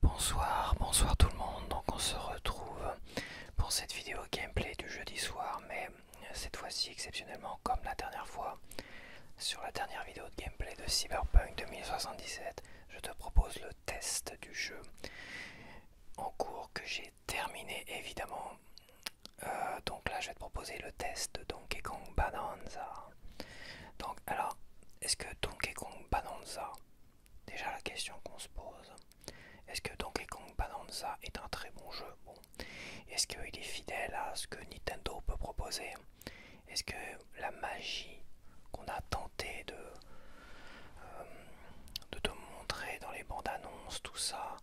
Bonsoir tout le monde. Donc on se retrouve pour cette vidéo gameplay du jeudi soir, mais cette fois-ci exceptionnellement comme la dernière fois. Sur la dernière vidéo de gameplay de Cyberpunk 2077, je te propose le test du jeu en cours que j'ai terminé évidemment. Donc là je vais te proposer le test de Donkey Kong Bonanza. Donc alors, est-ce que Donkey Kong Bonanza, déjà la question qu'on se pose, est-ce que Donkey Kong Bonanza est un très bon jeu? Bon. Est-ce qu'il est fidèle à ce que Nintendo peut proposer? Est-ce que la magie qu'on a tenté de te montrer dans les bandes annonces, tout ça,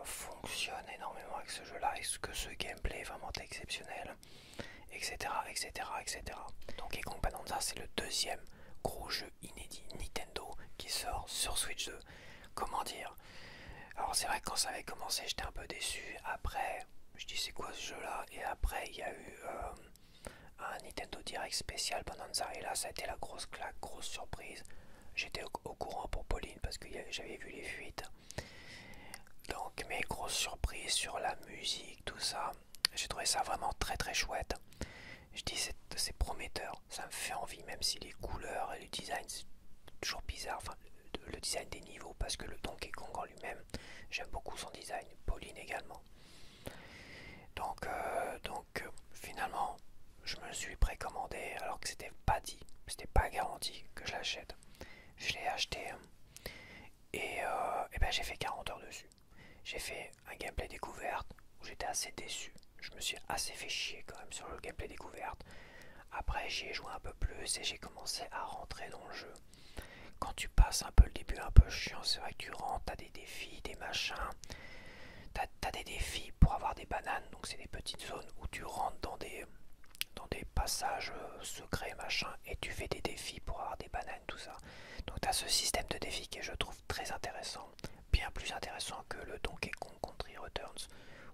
fonctionne énormément avec ce jeu-là? Est-ce que ce gameplay est vraiment exceptionnel? Etc. etc. etc. Donkey Kong Bonanza, c'est le deuxième gros jeu inédit Nintendo qui sort sur Switch 2. Comment dire? Alors c'est vrai que quand ça avait commencé j'étais un peu déçu. Après je dis c'est quoi ce jeu là, et après il y a eu un Nintendo Direct spécial Bonanza et là ça a été la grosse claque, grosse surprise. J'étais au courant pour Pauline parce que j'avais vu les fuites. Donc mes grosses surprises sur la musique, tout ça, j'ai trouvé ça vraiment très très chouette. Je dis c'est prometteur, ça me fait envie, même si les couleurs et le design c'est toujours bizarre, enfin le design des niveaux, parce que le Donkey Kong en lui-même, j'aime beaucoup son design, Pauline également. Donc finalement, je me le suis précommandé alors que c'était pas dit, c'était pas garanti que je l'achète. Je l'ai acheté et ben j'ai fait 40 heures dessus. J'ai fait un gameplay découverte où j'étais assez déçu. Je me suis assez fait chier quand même sur le gameplay découverte. Après j'y ai joué un peu plus et j'ai commencé à rentrer dans le jeu. Quand tu passes un peu le début un peu chiant, c'est vrai que tu rentres, t'as des défis, des machins. T'as des défis pour avoir des bananes, donc c'est des petites zones où tu rentres dans des passages secrets, machin, et tu fais des défis pour avoir des bananes, tout ça. Donc t'as ce système de défis que je trouve très intéressant, bien plus intéressant que le Donkey Kong Country Returns,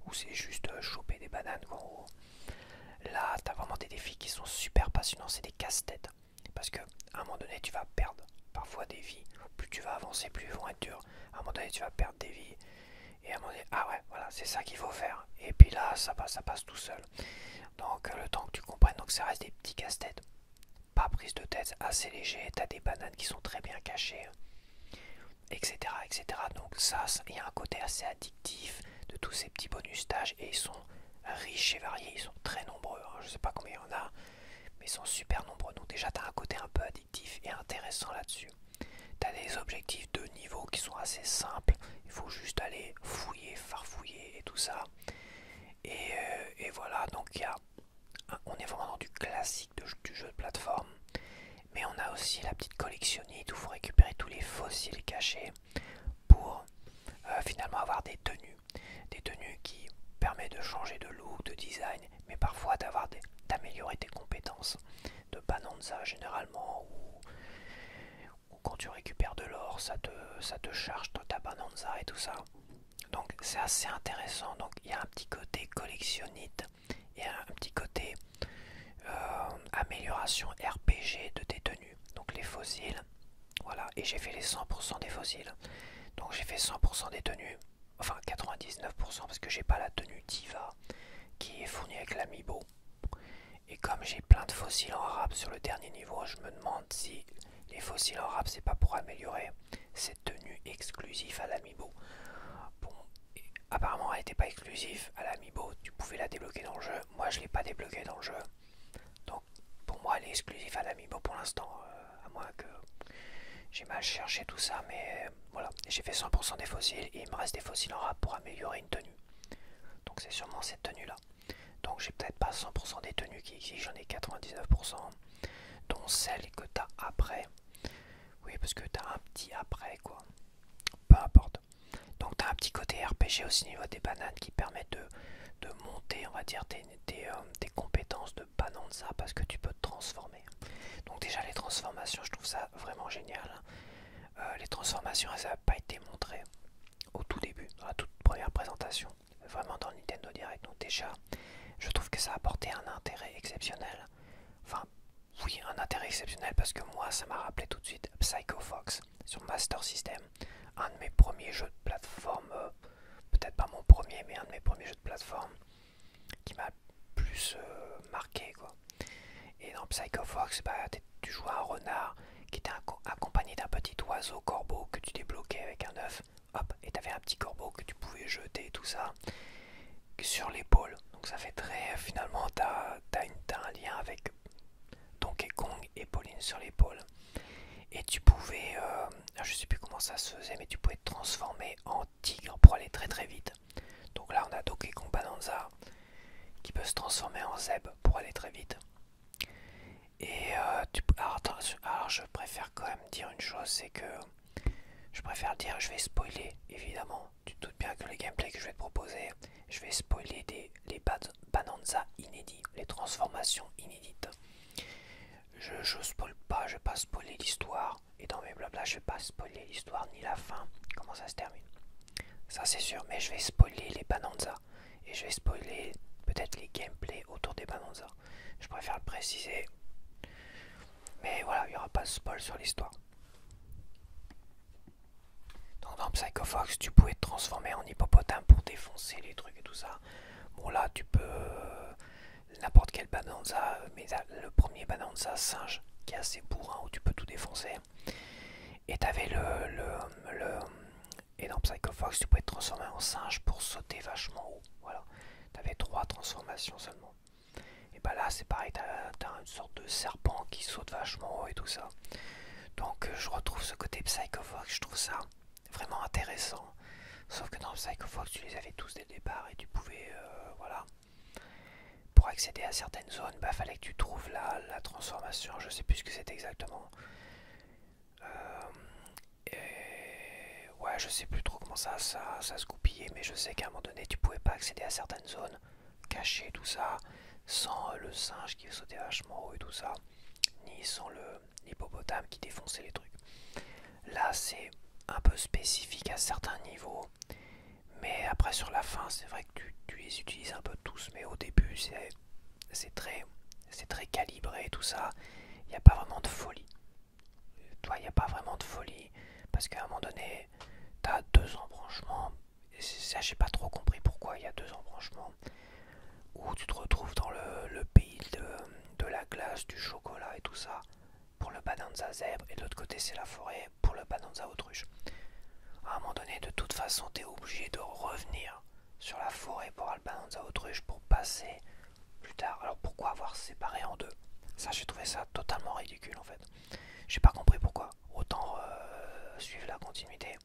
où c'est juste choper des bananes, quoi, en gros. Là, t'as vraiment des défis qui sont super passionnants, c'est des casse-têtes, parce que à un moment donné, tu vas perdre parfois des vies. Plus tu vas avancer, plus ils vont être durs. À un moment donné, tu vas perdre des vies. Et à un moment donné, ah ouais, voilà, c'est ça qu'il faut faire. Et puis là, ça passe tout seul. Donc le temps que tu comprennes, donc ça reste des petits casse-têtes. Pas prise de tête, assez léger. T'as des bananes qui sont très bien cachées, etc. etc. Donc ça, il y a un côté assez addictif de tous ces petits bonus stages. Et ils sont riches et variés, ils sont très nombreux. Je sais pas combien il y en a, mais ils sont super nombreux. Donc déjà, t'as un côté un peu addictif et intéressant là-dessus. T'as des objectifs de niveau qui sont assez simples. Il faut juste aller fouiller, farfouiller et tout ça. Et voilà, donc on est vraiment dans du classique du jeu de plateforme. Mais on a aussi la petite collectionnite où il faut récupérer tous les fossiles cachés pour finalement avoir des tenues. Des tenues qui permettent de changer de look, de design, mais parfois d'améliorer tes compétences. De Bonanza généralement, ou quand tu récupères de l'or, ça te charge ta Bonanza et tout ça. Donc c'est assez intéressant. Donc il y a un petit côté collectionnite et un petit côté amélioration RPG de tes tenues. Donc les fossiles, voilà. Et j'ai fait les 100% des fossiles. Donc j'ai fait 100% des tenues, enfin 99% parce que j'ai pas la tenue Diva qui est fournie avec l'amiibo. Et comme j'ai plein de fossiles en rap sur le dernier niveau, je me demande si les fossiles en rap c'est pas pour améliorer cette tenue exclusive à l'amiibo. Bon, apparemment elle n'était pas exclusive à l'amiibo, tu pouvais la débloquer dans le jeu. Moi je l'ai pas débloquée dans le jeu. Donc pour moi elle est exclusive à l'amiibo pour l'instant, à moins que j'ai mal cherché tout ça, mais voilà. J'ai fait 100% des fossiles et il me reste des fossiles en rap pour améliorer une tenue. Donc c'est sûrement cette tenue là. Donc j'ai peut-être pas 100% des tenues qui existent, j'en ai 99%, dont celles que t'as après. Oui, parce que t'as un petit après quoi. Peu importe. Donc t'as un petit côté RPG aussi au niveau des bananes qui permettent de monter, on va dire, tes compétences de Bonanza parce que tu peux te transformer. Donc déjà les transformations, je trouve ça vraiment génial. Les transformations, elles n'avaient pas été montrées au tout début, dans la toute première présentation, vraiment dans Nintendo Direct. Donc déjà, je trouve que ça a apporté un intérêt exceptionnel. Enfin, oui, un intérêt exceptionnel parce que moi, ça m'a rappelé tout de suite Psycho Fox sur Master System. un de mes premiers jeux de plateforme, peut-être pas mon premier, mais un de mes premiers jeux de plateforme qui m'a plus marqué, quoi. Et dans Psycho Fox, bah, tu jouais un renard qui était accompagné d'un petit oiseau corbeau que tu débloquais avec un œuf. Hop, et t'avais un petit corbeau que tu pouvais jeter et tout ça sur l'épaule. Donc ça fait très, finalement, t'as un lien avec Donkey Kong et Pauline sur l'épaule. Et tu pouvais, je sais plus comment ça se faisait, mais tu pouvais te transformer en tigre pour aller très très vite. Donc là on a Donkey Kong Bonanza qui peut se transformer en zèbre pour aller très vite. Et alors je préfère quand même dire une chose, c'est que je préfère dire, je vais spoiler évidemment. Tu te doutes bien que les gameplays que je vais te proposer, je vais spoiler les Bonanza inédits, les transformations inédites. Je spoil pas, je vais pas spoiler l'histoire. Et dans mes blabla, je vais pas spoiler l'histoire ni la fin, comment ça se termine. Ça c'est sûr, mais je vais spoiler les Bonanza. Et je vais spoiler peut-être les gameplays autour des Bonanza. Je préfère le préciser. Mais voilà, il n'y aura pas de spoil sur l'histoire. Donc dans Psycho Fox, tu pouvais te transformer en hippopotame pour défoncer les trucs et tout ça. Bon là, tu peux n'importe quel Bonanza, mais le premier Bonanza singe qui est assez bourrin où tu peux tout défoncer. Et t'avais et dans Psycho Fox, tu pouvais te transformer en singe pour sauter vachement haut. Voilà, t'avais 3 transformations seulement. Et bah là, c'est pareil, t'as une sorte de serpent qui saute vachement haut et tout ça. Donc je retrouve ce côté Psycho Fox, je trouve ça vraiment intéressant. Sauf que dans Psycho Fox, tu les avais tous dès le départ et tu pouvais, voilà. Pour accéder à certaines zones, bah fallait que tu trouves la transformation, je sais plus ce que c'est exactement. Ouais, je sais plus trop comment ça se goupillait, mais je sais qu'à un moment donné, tu pouvais pas accéder à certaines zones cachées, tout ça, sans le singe qui sautait vachement haut et tout ça, ni sans l'hippopotame qui défonçait les trucs. Là, c'est un peu spécifique à certains niveaux, mais après sur la fin, c'est vrai que tu les utilises un peu tous, mais au début, c'est très calibré et tout ça. Il n'y a pas vraiment de folie. Toi, il n'y a pas vraiment de folie, parce qu'à un moment donné, t'as 2 embranchements. Et ça, j'ai pas trop compris pourquoi il y a 2 embranchements. Où tu te retrouves dans le pays de la glace, du chocolat et tout ça, pour le Bonanza zèbre, et de l'autre côté, c'est la forêt pour le Bonanza autruche. À un moment donné, de toute façon, t'es obligé de revenir sur la forêt pour le Bonanza autruche pour passer plus tard. Alors pourquoi avoir séparé en 2? Ça, j'ai trouvé ça totalement ridicule en fait. J'ai pas compris pourquoi. Autant suivre la continuité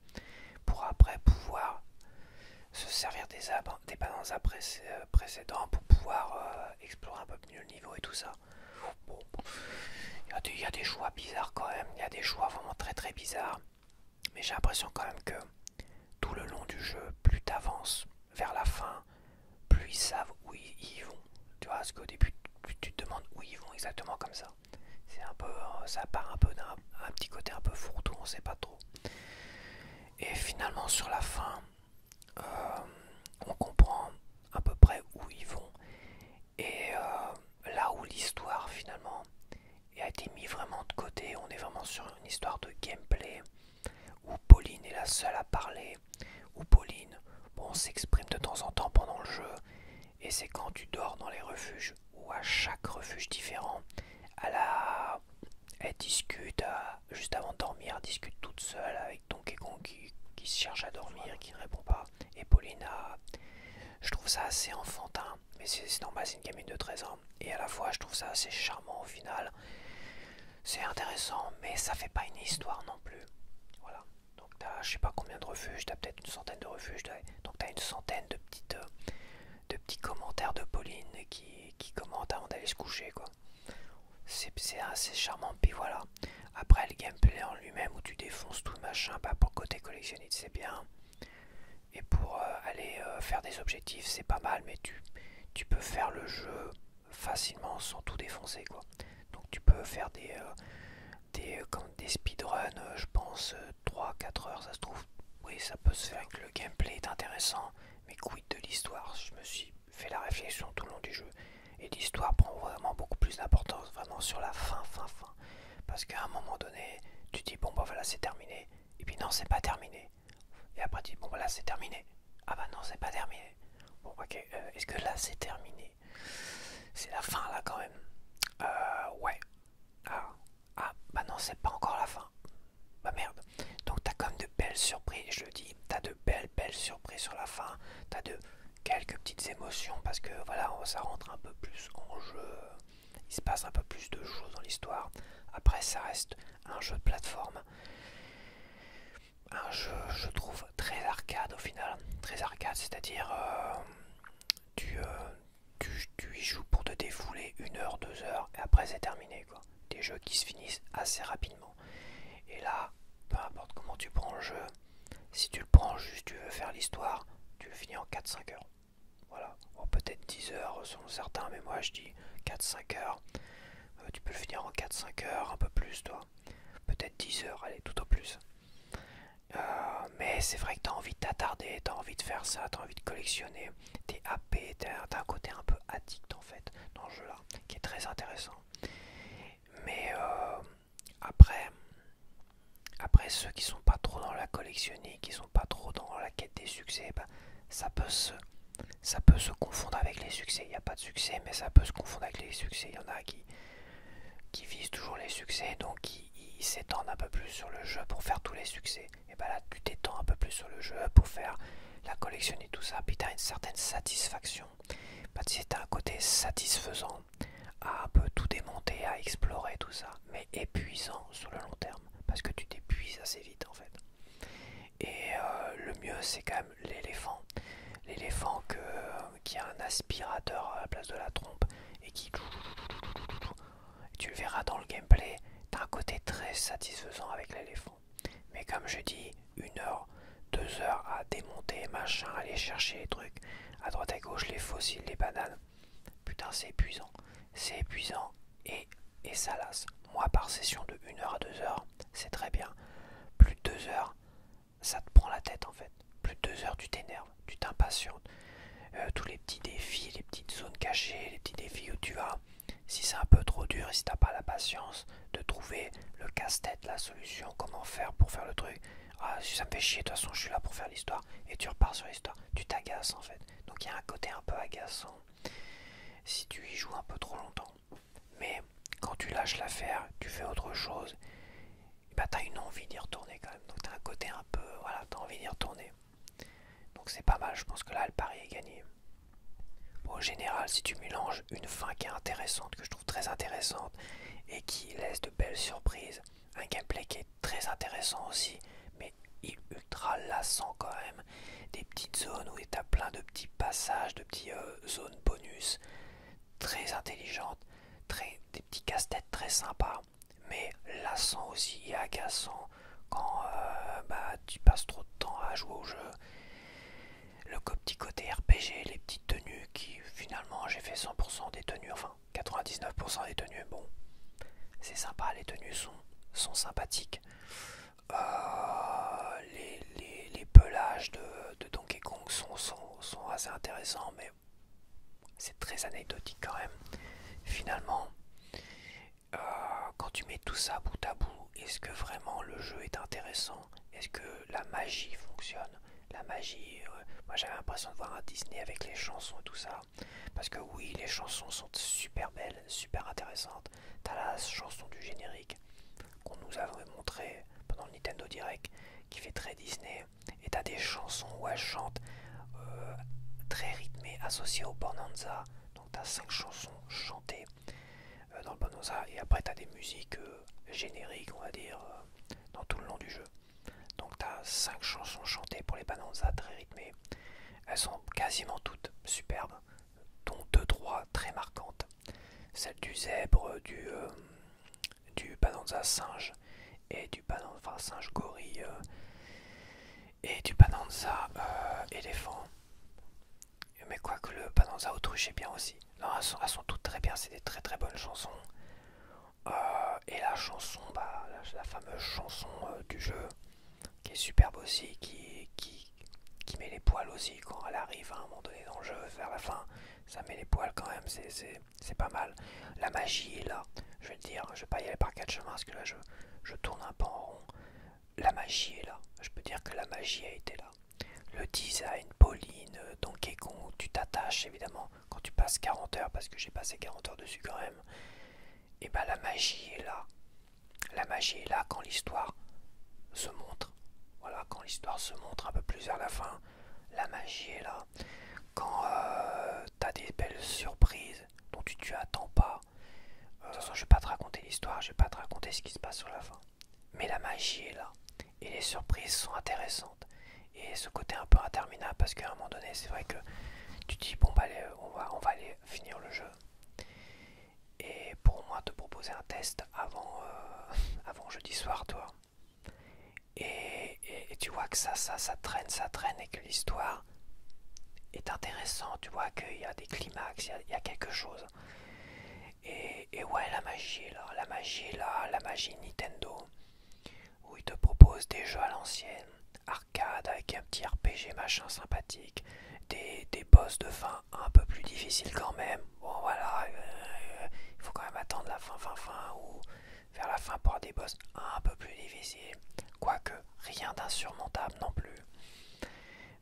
pour après pouvoir se servir des Bonanza précédents pour pouvoir explorer un peu mieux le niveau et tout ça. Bon, il y a des choix bizarres quand même. Il y a des choix vraiment très très bizarres. Mais j'ai l'impression quand même que tout le long du jeu, plus t'avances vers la fin, plus ils savent où ils vont. Tu vois, parce qu'au début, plus tu te demandes où ils vont exactement comme ça. C'est un peu, ça part un peu d'un petit côté un peu fourre-tout, on sait pas trop. Et finalement, sur la fin, on comprend à peu près où ils vont. Et là où l'histoire finalement a été mise vraiment de côté, on est vraiment sur une histoire de gameplay où Pauline est la seule à parler, où Pauline, bon, s'exprime de temps en temps pendant le jeu, et c'est quand tu dors dans les refuges, ou à chaque refuge différent, elle discute, juste avant de dormir, elle discute toute seule avec Donkey Kong qui se cherche à dormir, qui ne répond pas, et Pauline je trouve ça assez enfantin, mais c'est normal, c'est une gamine de 13 ans, et à la fois je trouve ça assez charmant au final. C'est intéressant, mais ça fait pas une histoire non plus. Voilà. Donc t'as je sais pas combien de refuges, t'as peut-être une centaine de refuges, donc t'as une centaine de petits commentaires de Pauline qui commente avant d'aller se coucher, quoi. C'est assez charmant, puis voilà. Après le gameplay en lui-même où tu défonces tout le machin, bah pour le côté collectionniste c'est bien. Et pour aller faire des objectifs c'est pas mal, mais tu peux faire le jeu facilement sans tout défoncer, quoi. Donc tu peux faire comme des speedruns, je pense 3-4 heures, ça se trouve. Oui, ça peut se faire, que le gameplay est intéressant, mais quid de l'histoire? Je me suis fait la réflexion tout le long du jeu. Et l'histoire prend vraiment beaucoup plus d'importance, vraiment sur la fin. Parce qu'à un moment donné, tu dis bon bah voilà c'est terminé. Et puis non, c'est pas terminé. Et après tu dis bon bah là c'est terminé. Ah bah non c'est pas terminé. Bon ok, est-ce que là c'est terminé? C'est la fin là quand même. Ouais. Ah, bah non c'est pas encore la fin. Bah merde. Donc t'as comme de belles surprises, je le dis, t'as de belles surprises sur la fin, t'as de quelques petites émotions parce que voilà, ça rentre un peu plus en jeu, il se passe un peu plus de choses dans l'histoire. Après ça reste un jeu de plateforme, un jeu je trouve très arcade au final, très arcade, c'est-à-dire tu, tu y joues pour te défouler 1 heure, 2 heures et après c'est terminé quoi. Des jeux qui se finissent assez rapidement. Et là, peu importe comment tu prends le jeu, si tu le prends juste, tu veux faire l'histoire, tu le finis en 4-5 heures. Voilà, bon, peut-être 10 heures selon certains, mais moi je dis 4-5 heures. Tu peux le finir en 4-5 heures, un peu plus toi. Peut-être 10 heures, allez, tout au plus. Mais c'est vrai que tu as envie de t'attarder, tu as envie de faire ça, tu as envie de collectionner. T'es happé, t'as un côté un peu addict en fait dans ce jeu-là, qui est très intéressant. Mais après, après, ceux qui sont pas trop dans la collectionner, qui sont pas trop dans la quête des succès, bah, ça peut se, ça peut se confondre avec les succès. Il n'y a pas de succès, mais ça peut se confondre avec les succès. Il y en a qui visent toujours les succès, donc ils s'étendent un peu plus sur le jeu pour faire tous les succès. Et bah là, tu t'étends un peu plus sur le jeu pour faire la collectionner, tout ça. Puis tu as une certaine satisfaction. Bah, tu sais, t'as un côté satisfaisant à un peu tout démonter, à explorer tout ça, mais épuisant sur le long terme, parce que tu t'épuises assez vite en fait. Et le mieux c'est quand même l'éléphant. L'éléphant qui a un aspirateur à la place de la trompe et qui... Tu le verras dans le gameplay, t'as un côté très satisfaisant avec l'éléphant. Mais comme je dis, 1 heure, 2 heures à démonter, machin, aller chercher les trucs, à droite à gauche, les fossiles, les bananes, putain c'est épuisant. C'est épuisant et ça lasse. Moi par session de 1 heure à 2 heures, c'est très bien. Plus de 2 heures, ça te prend la tête en fait. Plus de 2 heures, tu t'énerves, tu t'impatientes. Tous les petits défis, les petites zones cachées, les petits défis où tu vas. Si c'est un peu trop dur et si t'as pas la patience de trouver le casse-tête, la solution, comment faire pour faire le truc. Ah, si ça me fait chier, de toute façon je suis là pour faire l'histoire. Et tu repars sur l'histoire. Tu t'agaces en fait. Donc il y a un côté un peu agaçant si tu y joues un peu trop longtemps. Mais quand tu lâches l'affaire, tu fais autre chose, bah t'as une envie d'y retourner quand même. Donc t'as un côté un peu, voilà, t'as envie d'y retourner. Donc c'est pas mal, je pense que là le pari est gagné. Bon, en général, si tu mélanges une fin qui est intéressante, que je trouve très intéressante, et qui laisse de belles surprises, un gameplay qui est très intéressant aussi, mais ultra lassant quand même, des petites zones où t'as plein de petits passages, de petites zones bonus, très intelligentes, des petits casse-têtes très sympas, mais lassant aussi et agaçant quand bah, tu passes trop de temps à jouer au jeu. Le petit côté RPG, les petites tenues qui finalement j'ai fait 100% des tenues, enfin 99% des tenues, bon c'est sympa, les tenues sont sympathiques. Les pelages de Donkey Kong sont assez intéressants, mais c'est très anecdotique quand même. Finalement, quand tu mets tout ça bout à bout, est-ce que vraiment le jeu est intéressant? Est-ce que la magie fonctionne? La magie, moi j'avais l'impression de voir un Disney avec les chansons et tout ça. Parce que oui, les chansons sont super belles, super intéressantes. T'as la chanson du générique qu'on nous avait montré pendant le Nintendo Direct, qui fait très Disney. Et t'as des chansons où elles chantent très rythmées, associées au Bonanza. Donc t'as 5 chansons chantées dans le Bonanza. Et après t'as des musiques génériques, on va dire, dans tout le long du jeu. Donc tu as 5 chansons chantées pour les Bonanza très rythmées. Elles sont quasiment toutes superbes, dont 2-3 très marquantes. Celle du zèbre, du Bonanza singe et du Bonanza enfin, singe gorille et du Bonanza éléphant. Mais quoique le Bonanza autruche est bien aussi. Non, elles sont toutes très bien, c'est des très très bonnes chansons. Et la chanson, bah, la fameuse chanson du jeu, qui est superbe aussi, qui met les poils aussi quand elle arrive à un moment donné dans le jeu, vers la fin, ça met les poils quand même, c'est pas mal. La magie est là, je vais te dire, je vais pas y aller par quatre chemins parce que là je tourne un peu en rond. la magie est là. Je peux dire que la magie a été là. Le design, Pauline, Donkey Kong, tu t'attaches évidemment quand tu passes 40 heures, parce que j'ai passé 40 heures dessus quand même. Et ben la magie est là. La magie est là quand l'histoire se montre. Voilà, quand l'histoire se montre un peu plus vers la fin, la magie est là. Quand t'as des belles surprises dont tu attends pas. De toute façon, je vais pas te raconter l'histoire, je vais pas te raconter ce qui se passe sur la fin. Mais la magie est là. Et les surprises sont intéressantes. Et ce côté un peu interminable, parce qu'à un moment donné, c'est vrai que tu te dis, bon, bah, allez, on va aller finir le jeu. Et pour moi, te proposer un test avant jeudi soir, toi. Et tu vois que ça traîne, et que l'histoire est intéressante. Tu vois qu'il y a des climax, il y a quelque chose. Et ouais, la magie est là, la magie Nintendo, où ils te proposent des jeux à l'ancienne, arcade avec un petit RPG machin sympathique, des boss de fin un peu plus difficiles quand même. Bon voilà, il faut quand même attendre la fin, ou vers la fin pour des boss un peu plus difficiles. Quoique, rien d'insurmontable non plus.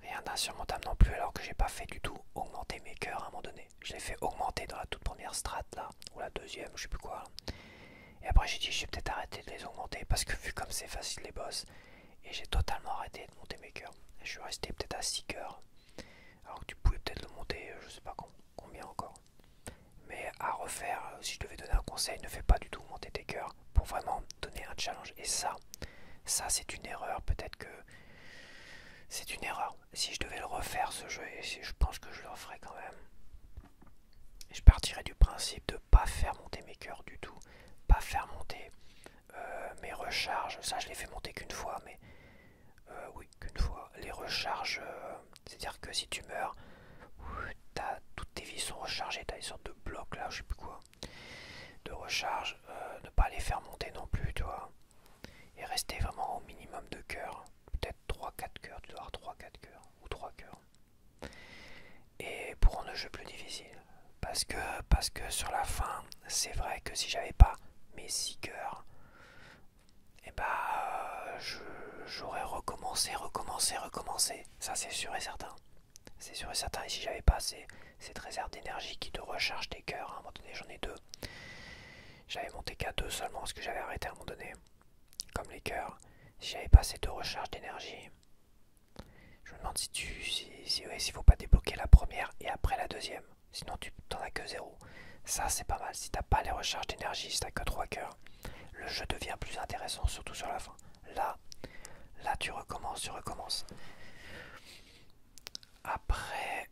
Rien d'insurmontable non plus, alors que j'ai pas fait du tout augmenter mes cœurs à un moment donné. Je l'ai fait augmenter dans la toute première strat là, ou la deuxième, je sais plus quoi. Et après j'ai dit je vais peut-être arrêter de les augmenter, parce que vu comme c'est facile les boss, et j'ai totalement arrêté de monter mes cœurs. Et je suis resté peut-être à 6 cœurs, alors que tu pouvais peut-être le monter, je sais pas combien encore. Mais à refaire, si je devais donner un conseil, ne fais pas du tout monter tes cœurs, pour vraiment donner un challenge. Et ça c'est une erreur, peut-être que c'est une erreur. Si je devais le refaire ce jeu, et je pense que je le referais quand même, je partirais du principe de pas faire monter mes cœurs du tout, pas faire monter mes recharges. Ça je l'ai fait monter qu'une fois, mais oui, qu'une fois. Les recharges, c'est-à-dire que si tu meurs, toutes tes vies sont rechargées, t'as une sorte de bloc là, je sais plus quoi, de recharge. Ne pas les faire monter non plus, tu vois, et rester vraiment au minimum de cœurs. Peut-être 3-4 cœurs, tu dois avoir 3-4 cœurs, ou 3 cœurs. Et pour rendre le jeu plus difficile, parce que sur la fin, c'est vrai que si j'avais pas mes 6 cœurs, et bah j'aurais recommencé. Ça c'est sûr et certain. C'est sûr et certain. Et si j'avais pas cette réserve d'énergie qui te recharge tes cœurs, à un moment donné j'en ai 2. J'avais monté qu'à 2 seulement, parce que j'avais arrêté à un moment donné. Comme les cœurs. Si j'avais pas ces 2 recharges d'énergie, je me demande s'il faut pas débloquer la première et après la deuxième. Sinon tu t'en as que 0. Ça c'est pas mal. Si t'as pas les recharges d'énergie, si t'as que 3 cœurs, le jeu devient plus intéressant, surtout sur la fin. Là tu recommences. Après,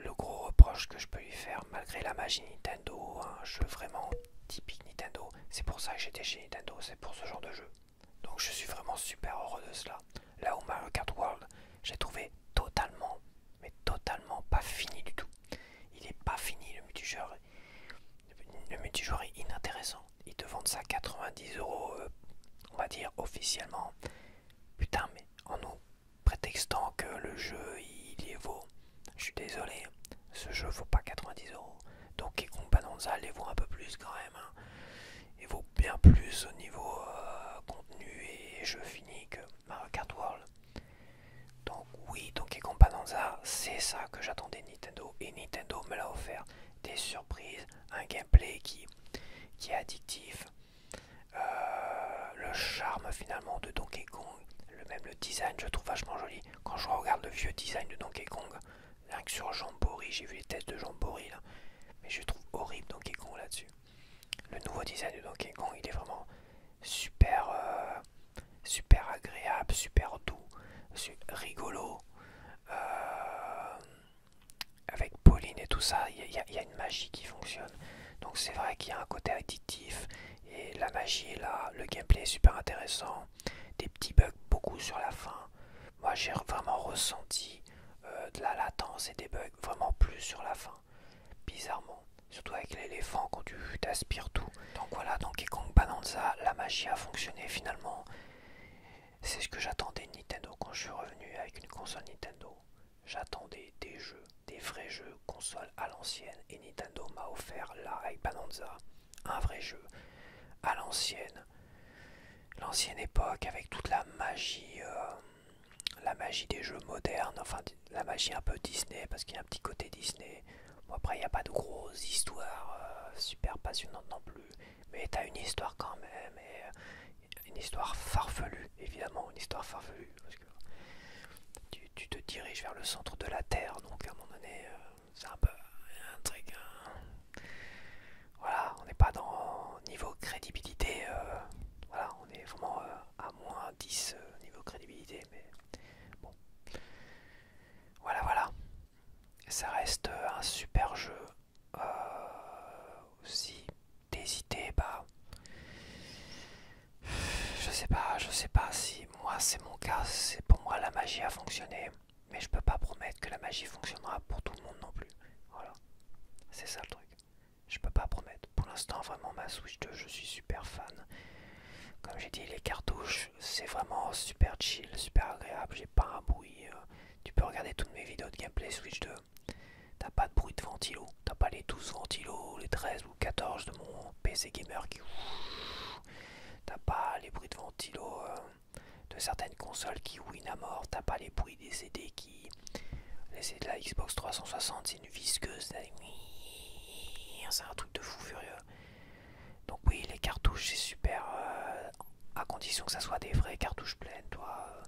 le gros reproche que je peux lui faire, malgré la magie Nintendo, un jeu vraiment typique Nintendo, c'est pour ça que j'étais chez Nintendo, c'est pour ce genre de jeu. Donc je suis vraiment super heureux de cela. Là où Mario Kart World, j'ai trouvé mais totalement pas fini du tout. Il est pas fini, le multijoueur. Le multijoueur est inintéressant. Ils te vendent ça 90 €, on va dire officiellement. Putain, mais en nous prétextant que le jeu il est vaut. Je suis désolé, ce jeu vaut pas 90 €. Donc Kong Bonanza les vaut un peu plus quand même. Hein. Il vaut bien plus au niveau contenu et jeu fini que Mario Kart World. Donc oui, Donkey Kong Bonanza, c'est ça que j'attendais de Nintendo, et Nintendo me l'a offert. Des surprises, un gameplay qui est addictif, le charme finalement de Donkey Kong, le design je trouve vachement joli. Quand je regarde le vieux design de Donkey Kong, rien que sur Jamboree, j'ai vu les tests de Jamboree là, mais je trouve horrible Donkey Kong là-dessus. Le nouveau design de Donkey Kong, il est vraiment super, super agréable, super doux, rigolo. Avec Pauline et tout ça, il y a une magie qui fonctionne. Donc c'est vrai qu'il y a un côté addictif, et la magie est là, le gameplay est super intéressant, des petits bugs beaucoup sur la fin. Moi j'ai vraiment ressenti de la latence et des bugs vraiment plus sur la fin, bizarrement. Surtout avec l'éléphant quand tu t'aspires tout. Donc voilà, Donkey Kong Bonanza, la magie a fonctionné finalement. C'est ce que j'attendais de Nintendo quand je suis revenu avec une console Nintendo. J'attendais des jeux, des vrais jeux console à l'ancienne, et Nintendo m'a offert là avec Bonanza un vrai jeu à l'ancienne. l'ancienne époque avec toute la magie des jeux modernes, enfin la magie un peu Disney parce qu'il y a un petit côté Disney. Bon, après il n'y a pas de grosses histoires super passionnantes non plus, mais t'as une histoire quand même, et une histoire farfelue, évidemment une histoire farfelue, parce que tu te diriges vers le centre de la Terre, donc à un moment donné c'est un peu un truc... voilà, on n'est pas dans niveau crédibilité, voilà, on est vraiment à moins 10 niveau crédibilité, mais bon, voilà, voilà. Ça reste un super jeu. Si t'hésitais, bah, je sais pas si moi c'est mon cas, c'est pour moi la magie a fonctionné, mais je peux pas promettre que la magie fonctionnera pour tout le monde non plus. Voilà, c'est ça le truc. Je peux pas promettre. Pour l'instant, vraiment, ma Switch 2, je suis super fan. Comme j'ai dit, les cartouches, c'est vraiment super chill, super agréable. J'ai pas un bruit. Tu peux regarder toutes mes vidéos de gameplay Switch 2. T'as pas de bruit de ventilo. T'as pas les 12 ventilos, les 13 ou 14 de mon PC gamer qui... T'as pas les bruits de ventilo de certaines consoles qui ouinent à mort. T'as pas les bruits des CD qui... Les CD de la Xbox 360, c'est une visqueuse. C'est un truc de fou furieux. Donc oui, les cartouches, c'est super, à condition que ça soit des vraies cartouches pleines, toi.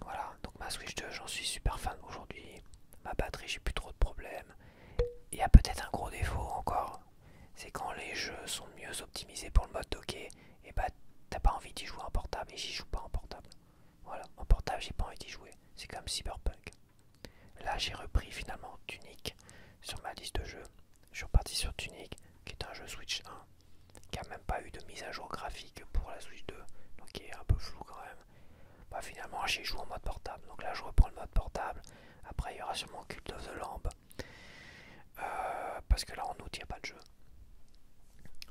Voilà, donc ma Switch 2, j'en suis super fan aujourd'hui. Ma batterie, j'ai plus trop de problèmes. Il y a peut-être un gros défaut encore, c'est quand les jeux sont mieux optimisés pour le mode docké, et bah t'as pas envie d'y jouer en portable, et j'y joue pas en portable. Voilà, en portable, j'ai pas envie d'y jouer. C'est comme Cyberpunk. Là, j'ai repris finalement Tunic sur ma liste de jeux. Je suis reparti sur Tunic, qui est un jeu Switch 1, qui a même pas eu de mise à jour graphique pour la Switch 2, donc qui est un peu flou quand même. Bah finalement, j'y joue en mode portable, donc là je reprends le mode portable. Après, il y aura sûrement Cult of the Lamb, parce que là en août, il n'y a pas de jeu.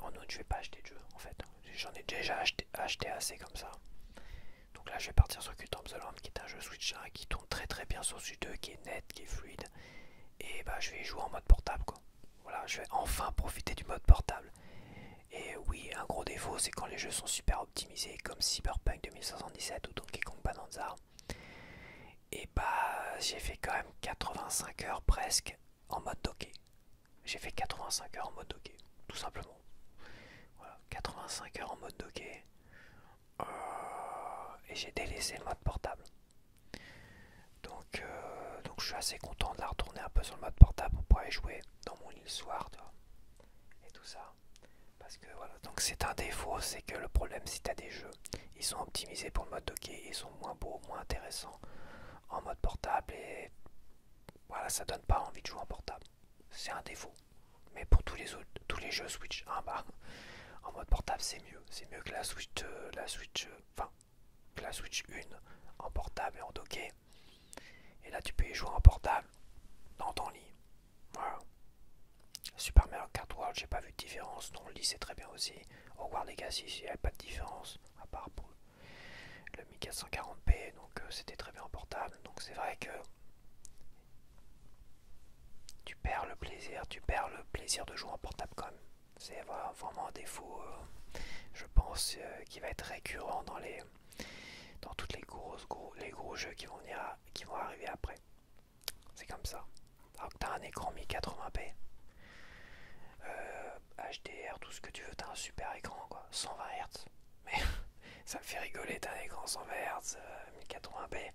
En août, je vais pas acheter de jeu en fait. J'en ai déjà acheté assez comme ça. Donc là, je vais partir sur Cult of the Lamb, qui est un jeu Switch 1 qui tourne très très bien sur Switch 2, qui est net, qui est fluide. Et bah, je vais y jouer en mode portable quoi. Voilà, je vais enfin profiter du mode portable. Et oui, un gros défaut, c'est quand les jeux sont super optimisés, comme Cyberpunk 2077 ou Donkey Kong Bonanza. Et bah, j'ai fait quand même 85 heures presque en mode docké. J'ai fait 85 heures en mode docké, tout simplement. Voilà, 85 heures en mode docké. Et j'ai délaissé le mode portable. Donc je suis assez content de la retourner un peu sur le mode portable pour pouvoir y jouer dans mon lit le soir, tu vois, et tout ça. Parce que voilà, donc c'est un défaut, c'est que le problème, c'est que t'as des jeux, ils sont optimisés pour le mode docké, ils sont moins beaux, moins intéressants en mode portable, et voilà, ça donne pas envie de jouer en portable. C'est un défaut. Mais pour tous les jeux Switch 1, bah, en mode portable, c'est mieux que la Switch, enfin, que la Switch 1 en portable et en docké. Et là, tu peux y jouer en portable dans ton lit. Voilà. Super Mario Kart World, j'ai pas vu de différence. Dans le lit, c'est très bien aussi. Hogwarts Legacy, il n'y avait pas de différence, à part pour le 1440p, donc c'était très bien en portable. Donc c'est vrai que tu perds le plaisir de jouer en portable quand même. C'est vraiment un défaut, je pense, qui va être récurrent dans toutes les gros jeux qui vont arriver après. C'est comme ça. Alors que t'as un écran 1080p, HDR, tout ce que tu veux, t'as un super écran quoi, 120 Hz. Mais ça me fait rigoler, t'as un écran 120 Hz, 1080p.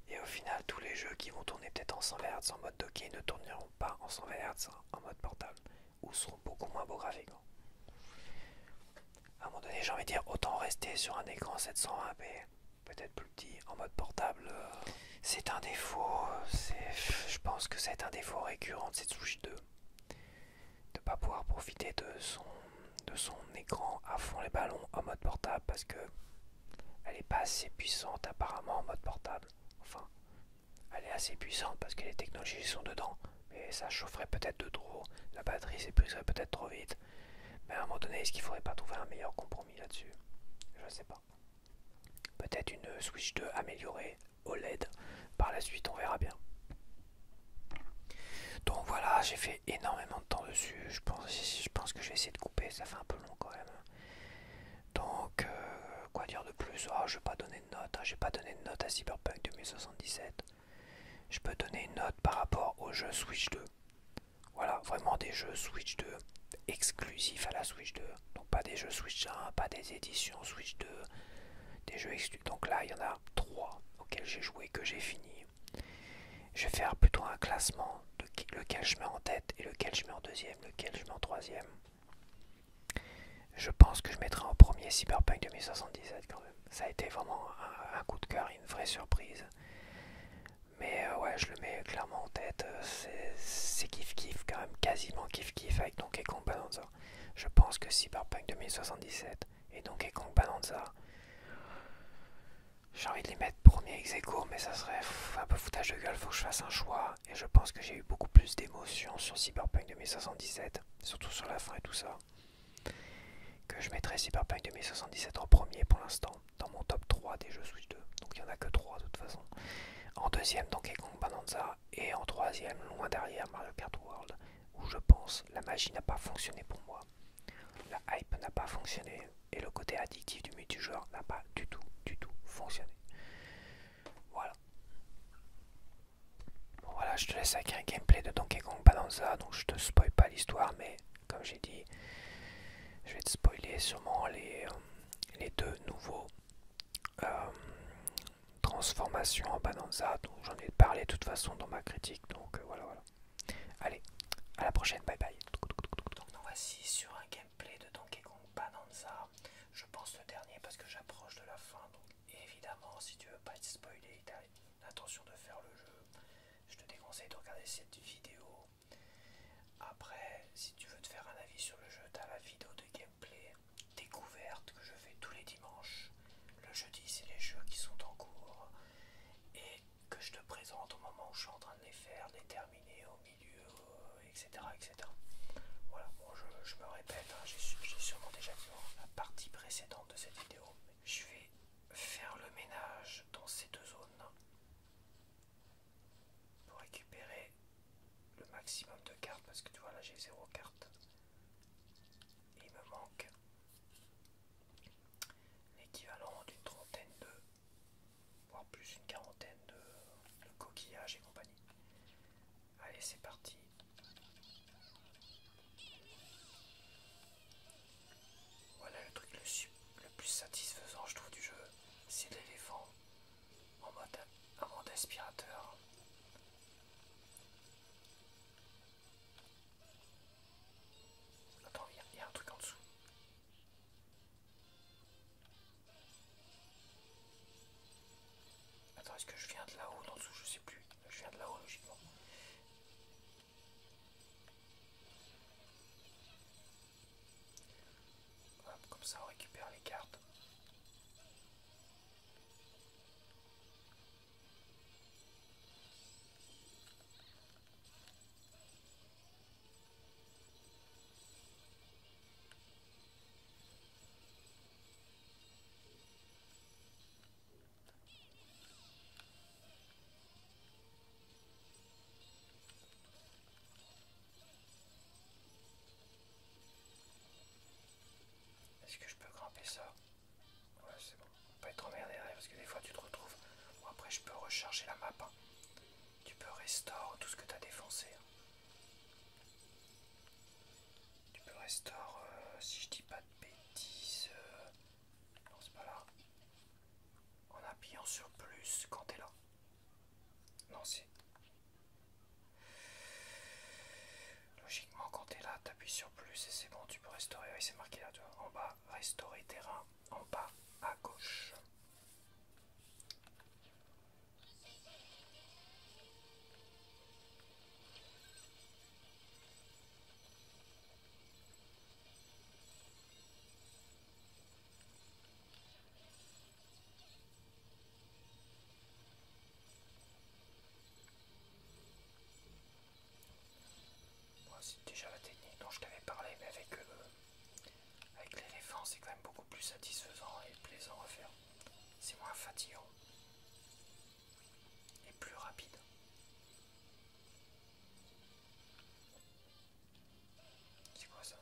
Et au final, tous les jeux qui vont tourner peut-être en 120 Hz en mode docké ne tourneront pas en 120 Hz en mode portable, ou seront beaucoup moins beaux graphiquement. À un moment donné, j'ai envie de dire, autant rester sur un écran 720p, peut-être plus petit, en mode portable. C'est un défaut, je pense que c'est un défaut récurrent de cette Switch 2. De pas pouvoir profiter de son écran à fond les ballons en mode portable parce que elle est pas assez puissante apparemment en mode portable. Enfin, elle est assez puissante parce que les technologies sont dedans, mais ça chaufferait peut-être de trop, la batterie s'épuiserait peut-être trop vite. Mais à un moment donné, est-ce qu'il faudrait pas trouver un meilleur compromis là-dessus? Je sais pas. Peut-être une Switch 2 améliorée OLED. Par la suite, on verra bien. Donc voilà, j'ai fait énormément de temps dessus. Je pense que je vais essayer de couper ça fait un peu long quand même. Donc, quoi dire de plus? Oh, je vais pas donner de note, hein. J'ai pas donné de note à Cyberpunk 2077. Je peux donner une note par rapport au jeu Switch 2. Voilà, vraiment des jeux Switch 2 exclusifs à la Switch 2. Donc pas des jeux Switch 1, pas des éditions Switch 2, des jeux exclusifs. Donc là, il y en a 3 auxquels j'ai joué, que j'ai fini. Je vais faire plutôt un classement de lequel je mets en tête et lequel je mets en deuxième, lequel je mets en troisième. Je pense que je mettrai en premier Cyberpunk 2077 quand même. Ça a été vraiment un coup de cœur, une vraie surprise. Mais ouais, je le mets clairement en tête. C'est kiff-kiff quand même, quasiment kiff-kiff avec Donkey Kong Bonanza. Je pense que Cyberpunk 2077 et Donkey Kong Bonanza, j'ai envie de les mettre premier ex aequo, mais ça serait un peu foutage de gueule, faut que je fasse un choix. Et je pense que j'ai eu beaucoup plus d'émotions sur Cyberpunk 2077, surtout sur la fin et tout ça, que je mettrais Cyberpunk 2077 en premier pour l'instant, dans mon top 3 des jeux Switch 2. Donc il n'y en a que 3 de toute façon. En deuxième, Donkey Kong Bonanza. Et en troisième, loin derrière, Mario Kart World, où je pense la magie n'a pas fonctionné pour moi. La hype n'a pas fonctionné. Et le côté addictif du multijoueur n'a pas du tout fonctionné. Voilà. Bon, voilà, je te laisse avec un gameplay de Donkey Kong Bonanza. Donc je te spoil pas l'histoire, mais comme j'ai dit, je vais te spoiler sûrement les deux nouveaux transformations en Bonanza, dont j'en ai parlé de toute façon dans ma critique. Donc voilà. Allez, à la prochaine, bye bye. Donc nous voici sur un gameplay de Donkey Kong Bonanza. Je pense le dernier parce que j'approche de la fin. Donc évidemment, si tu veux pas être spoilé, tu as l'intention de faire le jeu, je te déconseille de regarder cette vidéo. Après, si tu veux te faire un avis sur le jeu, tu as la vidéo de gameplay découverte que je fais tous les dimanches. Le jeudi, c'est les jeux qui sont en cours et que je te présente au moment où je suis en train de les faire, de les terminer au milieu, etc. Voilà, bon, je me répète, hein, j'ai sûrement déjà dit dans la partie précédente de cette vidéo. Je vais faire le ménage dans ces deux zones pour récupérer le maximum de cartes, parce que tu vois là j'ai 0 carte. Et il me manque l'équivalent d'une trentaine de, voire plus une quarantaine de coquillages et compagnie. Allez, c'est parti. Voilà le truc le plus satisfaisant je trouve du jeu, c'est l'éléphant en mode aspirateur. Attends, il y a un truc en dessous. Attends, est-ce que je viens de là-haut, d'en dessous, je sais plus. Je viens de là-haut logiquement. Hop, comme ça on récupère les cartes. Est-ce que je peux grimper ça? Ouais, c'est bon. Pas être emmerdé parce que des fois tu te retrouves. Bon, après, je peux recharger la map. Hein. Tu peux restore tout ce que tu as défoncé. Hein. Tu peux restore, si je dis pas de bêtises. Non, c'est pas là. En appuyant sur plus quand t'es là. Non, c'est. Logiquement, quand t'es là, t'appuies sur plus et c'est bon, tu peux restaurer. Oui, c'est marqué là, tu vois. En bas, restaurer terrain. En bas, à gauche. Bon, c'est déjà la technique dont je t'avais parlé, mais avec l'éléphant, c'est quand même beaucoup plus satisfaisant et plaisant à faire. C'est moins fatigant et plus rapide. C'est quoi ça?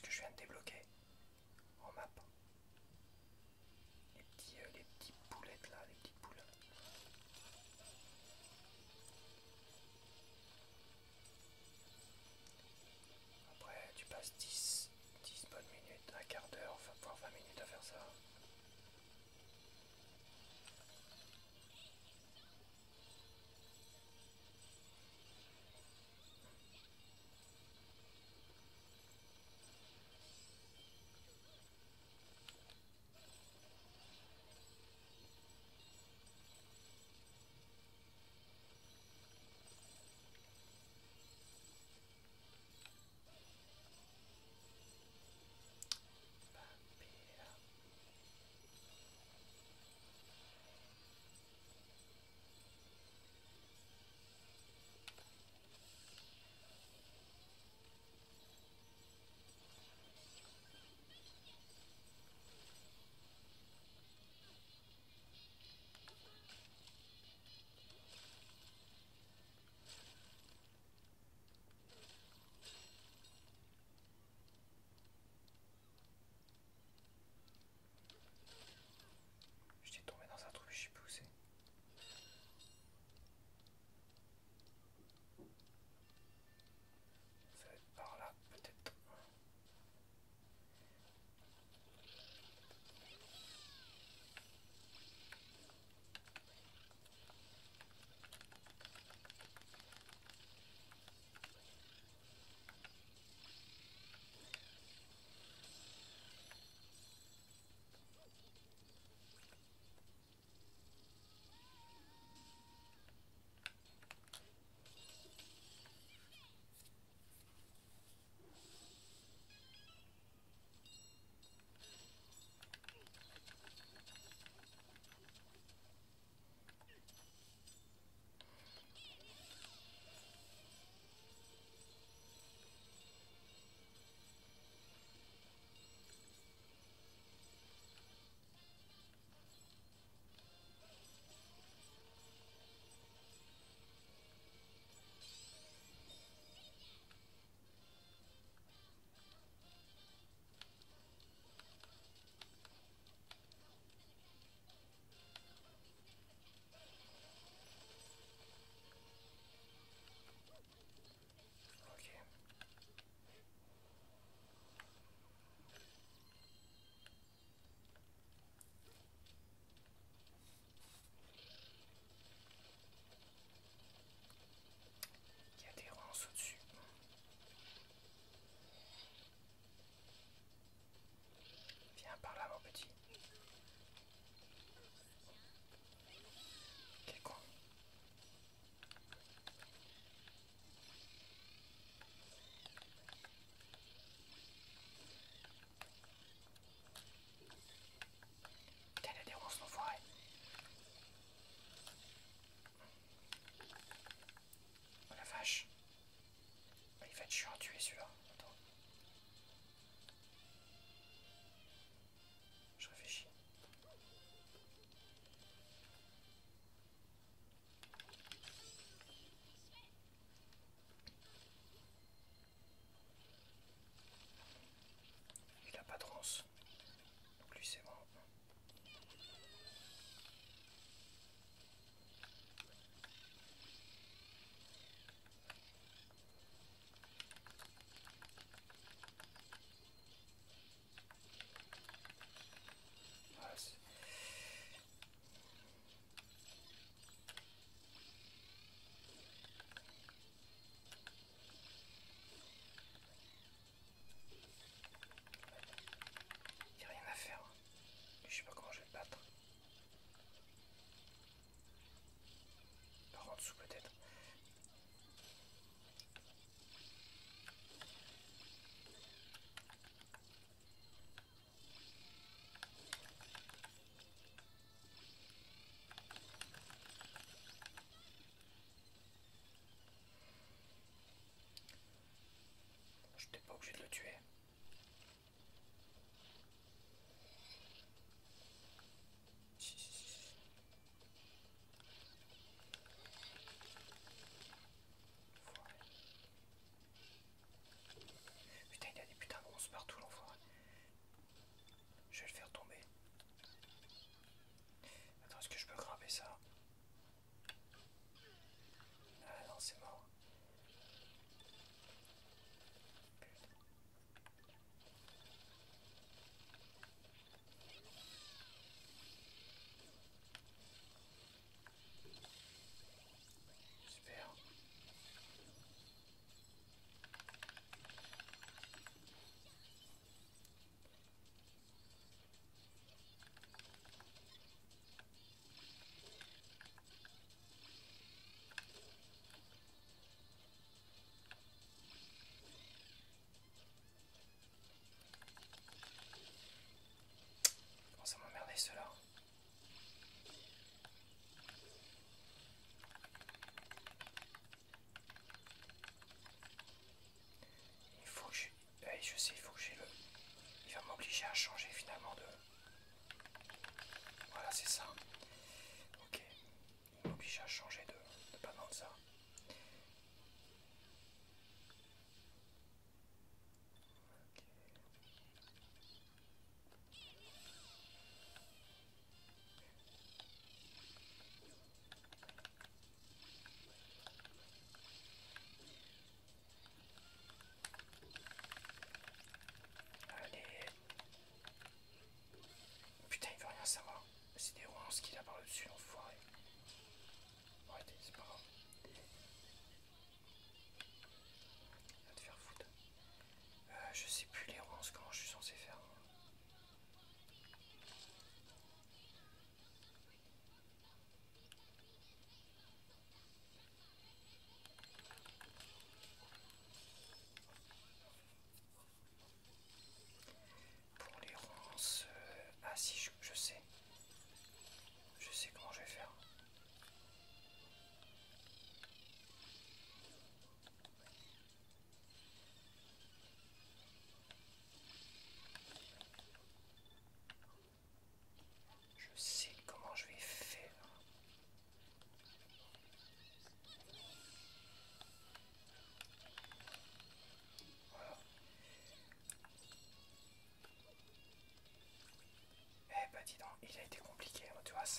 ce que je viens de débloquer en map. Les petits poulettes là, les petites poules. Après, tu passes 10 bonnes minutes, un quart d'heure, voire 20 minutes à faire ça.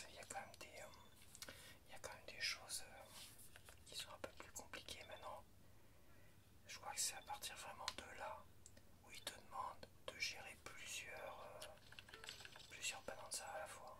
il y a quand même des choses qui sont un peu plus compliquées maintenant. Je crois que c'est à partir vraiment de là où il te demande de gérer plusieurs bonanzas à la fois.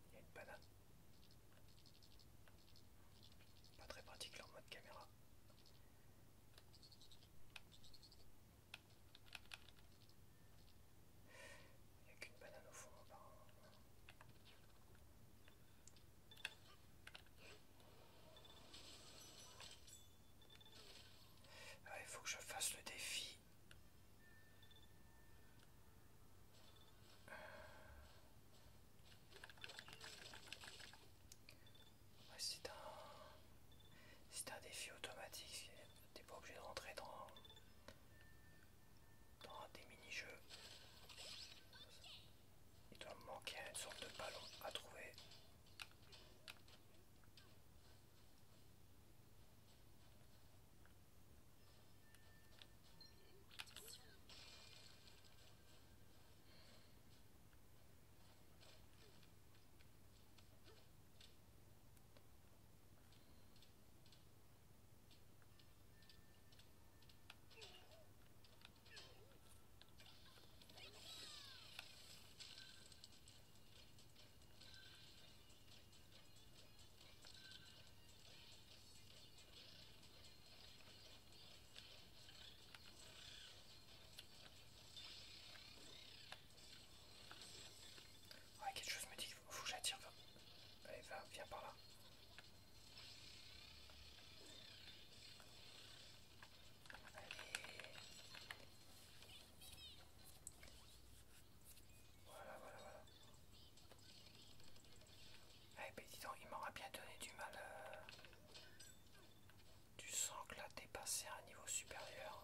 Il y a une banane. Pas très pratique leur mode caméra. Il n'y a qu'une banane au fond apparemment. Ah, il faut que je fasse le défi. Ouais, c'est un défi automatique. T'es pas obligé de rentrer dans des mini-jeux. Il doit me manquer une sorte de ballon à trouver. Ouais, quelque chose me dit qu'il faut que j'attire. Allez, viens par là. Allez. Voilà, voilà, voilà. Eh ben dis donc, il m'aura bien donné du mal. Tu sens que là t'es passé à un niveau supérieur.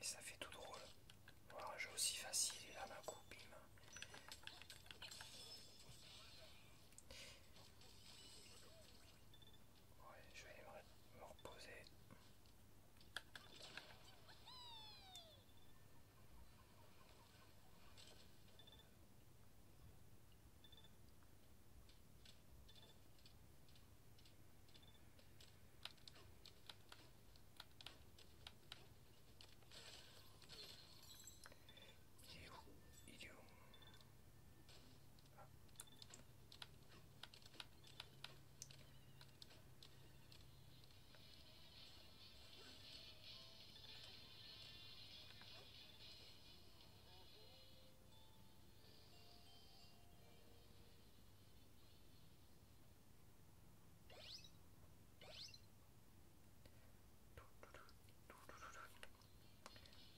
Et ça fait tout drôle. Voir un jeu aussi facile et là d'un coup, bim. Ouais, je vais aller me reposer. Il est où? Il est où?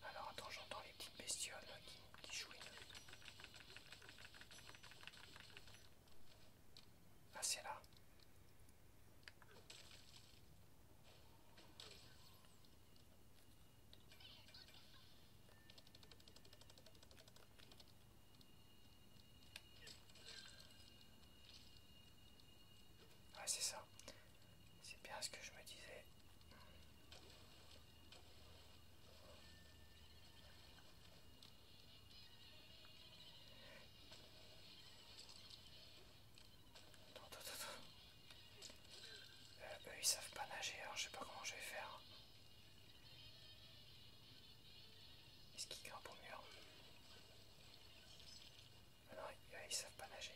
Alors attends, j'entends les petites bestioles là, qui chouinent. Ah, c'est là. Ouais, c'est ça. C'est bien ce que je me disais. Attends, attends, attends. Eux, ils savent pas nager, alors je sais pas comment je vais faire. Est-ce qu'ils grimpent au mur? Ah non, ils savent pas nager.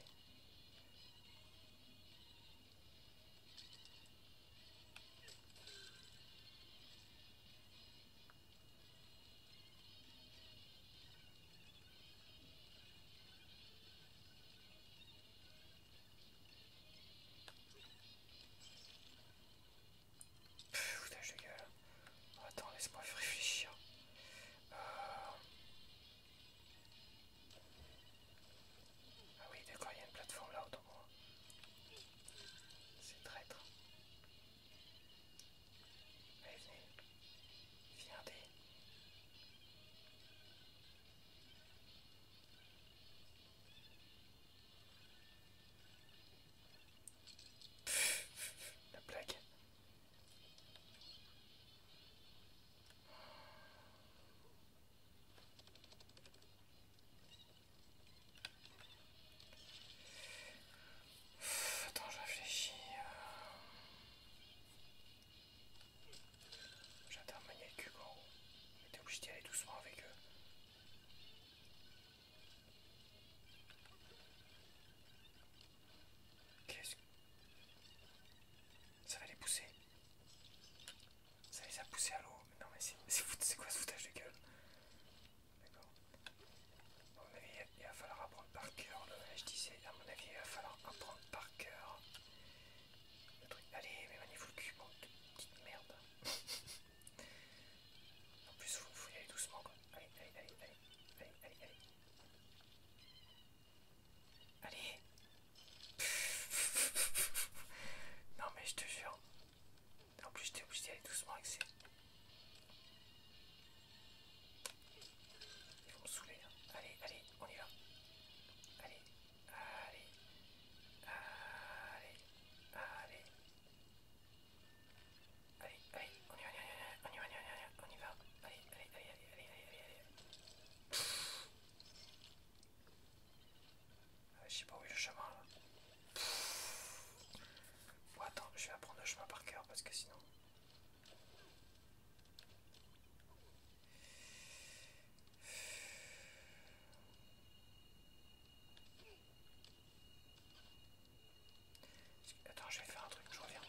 juste y aller doucement avec ces... Ils vont me saouler. Hein. Allez, allez, on y va. Allez, allez, allez, allez. Allez, allez, on y va, on y va, on y va, on y va. Allez, allez, allez, allez, allez, allez, allez. Je sais pas où est le chemin là. Bon, attends, je vais apprendre le chemin par cœur parce que sinon... Attends, je vais faire un truc, je reviens.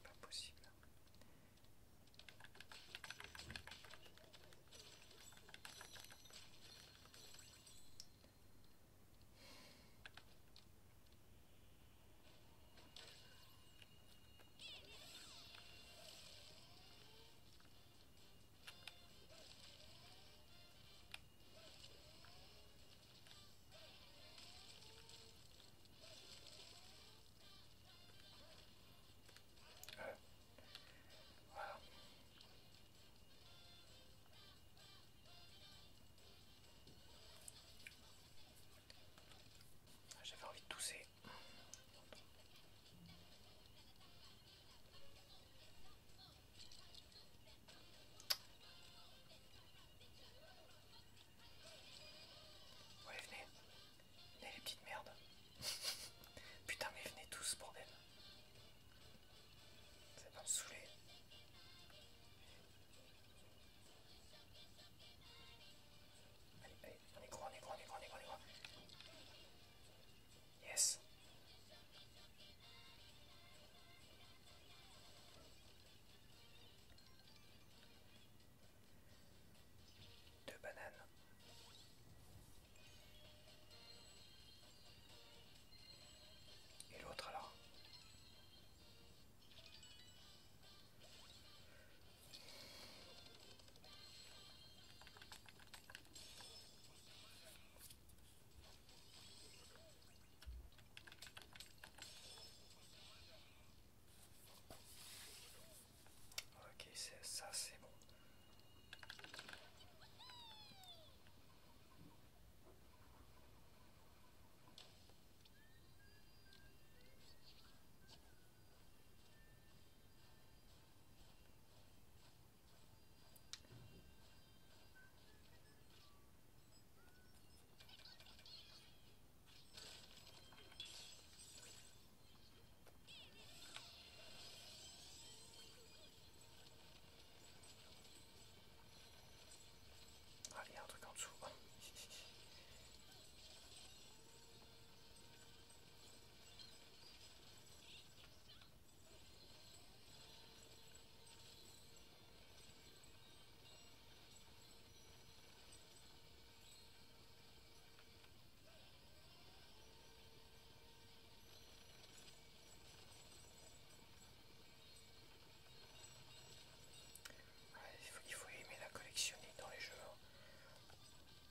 Pas possible. Voilà. J'avais envie de tousser. Ouais, venez. Venez les petites merdes. Putain, mais venez tous, bordel. Ça va me saouler. Allez, allez, on est gros, on est gros, on est gros, on est gros, on est gros. Yes. Deux bananes. Et l'autre alors? Ok, ça c'est bon. Ah, il y a un truc en dessous. Ouais, il faut aimer la collectionner dans les jeux.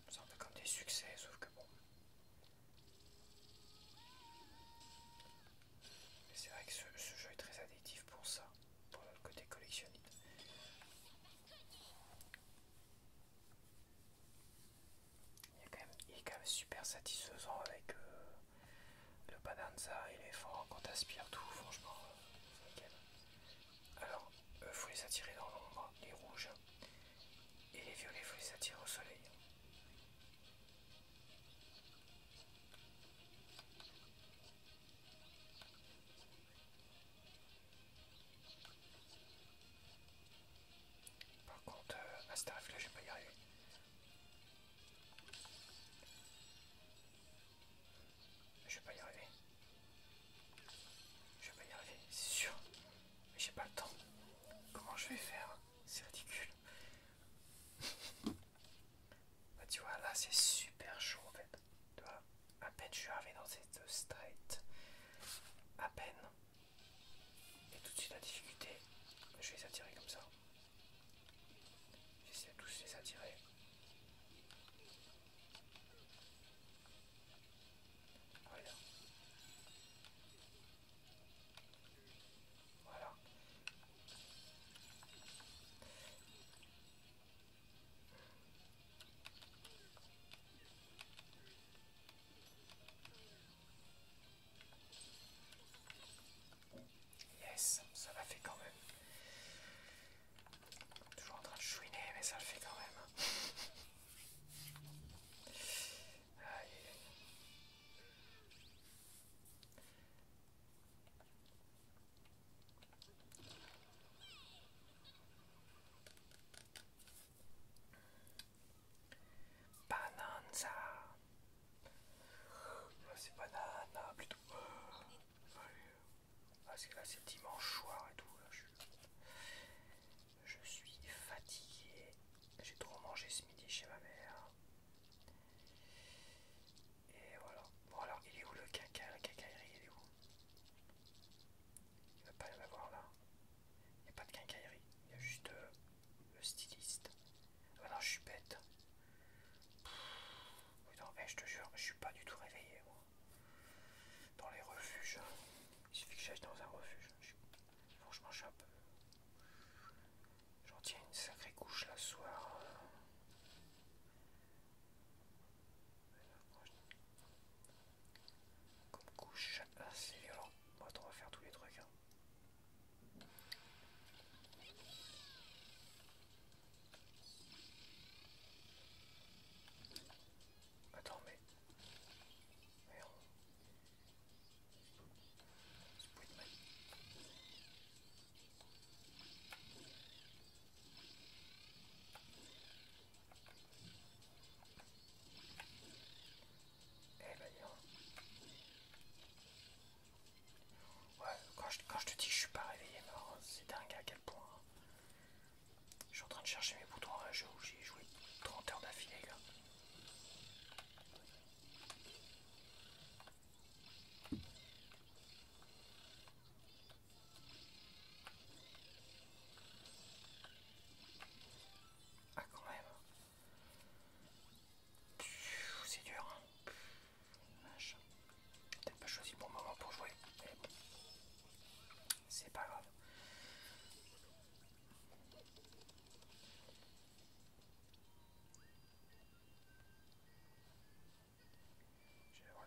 C'est un peu comme des succès, sauf que bon. Mais c'est vrai que ce jeu est très addictif pour ça, pour le côté collectionniste. Il est quand même super satisfaisant avec le Bonanza et les forts quand t'aspires tout, franchement, c'est nickel. Alors, faut les attirer dans l'ombre, les rouges, et les violets, faut les attirer au soleil. Par contre, à ce tarif-là, je vais pas y arriver. Je vais pas y arriver. Je vais pas y arriver, c'est sûr. Mais j'ai pas le temps. Comment je vais faire? C'est ridicule. Bah tu vois, là c'est super chaud en fait. Tu vois, à peine je suis arrivé dans cette straight. À peine. Et tout de suite la difficulté, je vais les attirer comme ça. J'essaie de tous les attirer. Voilà.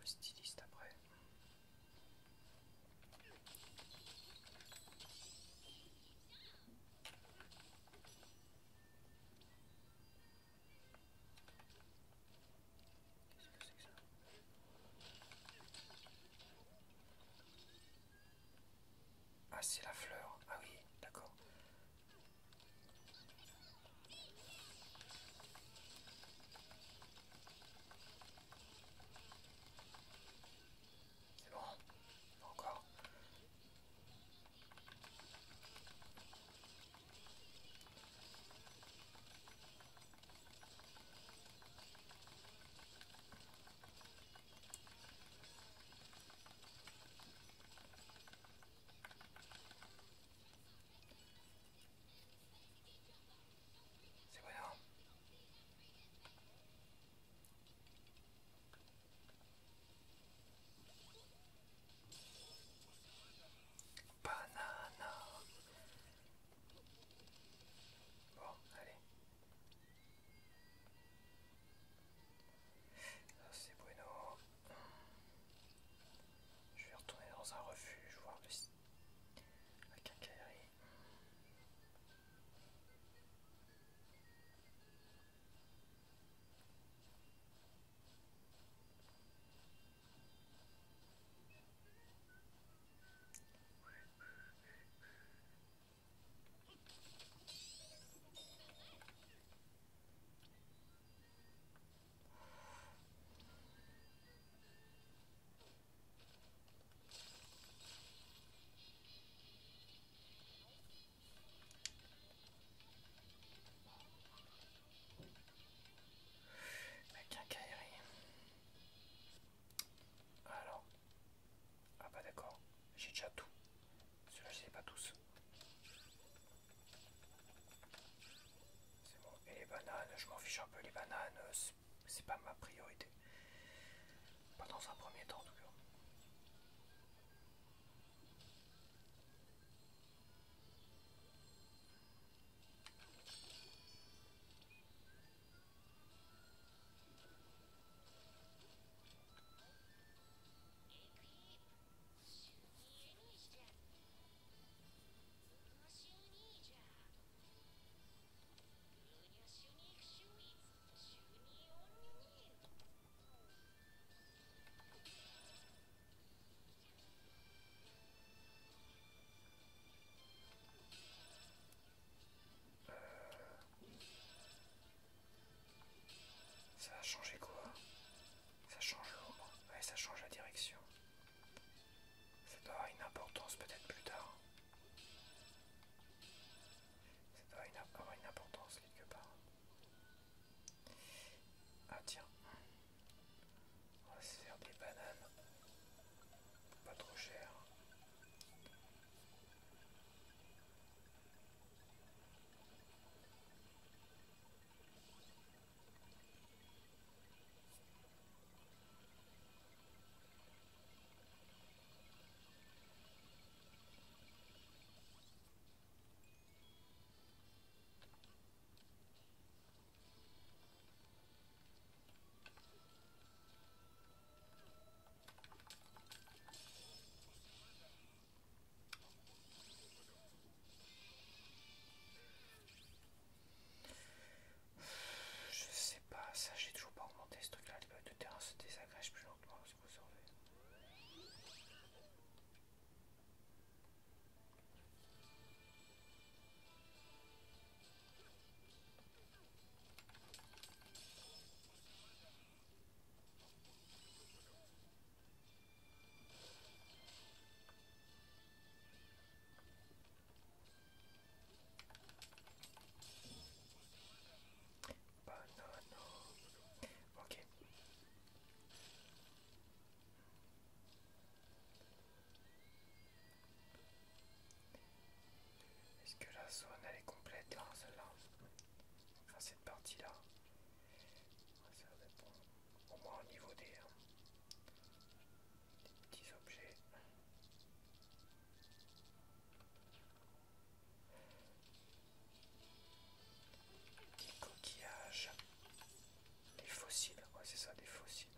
styliste après. Qu'est-ce que c'est que ça? Ah, c'est la fleur. Ah oui, d'accord. C'est bon? Pas encore. C'est bon, non? Banana. Bon, allez. Ça, c'est bueno. Je vais retourner dans un refuge, voir la quincaillerie. La quincaillerie. Alors, ah bah d'accord, j'ai déjà tout. Ceux-là, je les ai pas tous. C'est bon. Et les bananes, je m'en fiche un peu. Les bananes, c'est pas ma priorité. Pas dans un premier temps, en tout cas. Ça a changé quoi? Ça change l'ombre. Ouais, ça change la direction. Ça doit avoir une importance peut-être plus tard. Ça doit avoir une importance quelque part. Ah tiens. On va se faire des bananes. Pas trop cher. Je sais pas, ça j'ai toujours pas augmenté ce truc là, les bugs de terrain se désagrègent plus lentement, c'est quoi ça? Bah non, non. Ok. Est-ce que la zone elle est complète là, celle-là? Enfin cette partie là. Ça va être bon. Au moins au niveau des petits objets. Des coquillages. Des fossiles, ouais c'est ça, des fossiles.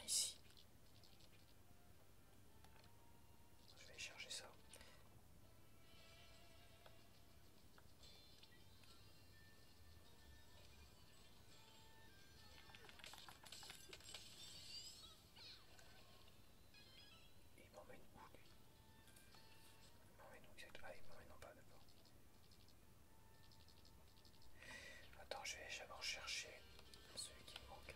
ici. Je vais chercher ça. Il m'emmène où lui? Il m'emmène où exactement? Ah, il m'emmène en bas, d'accord. Attends, je vais d'abord chercher celui qui me manque.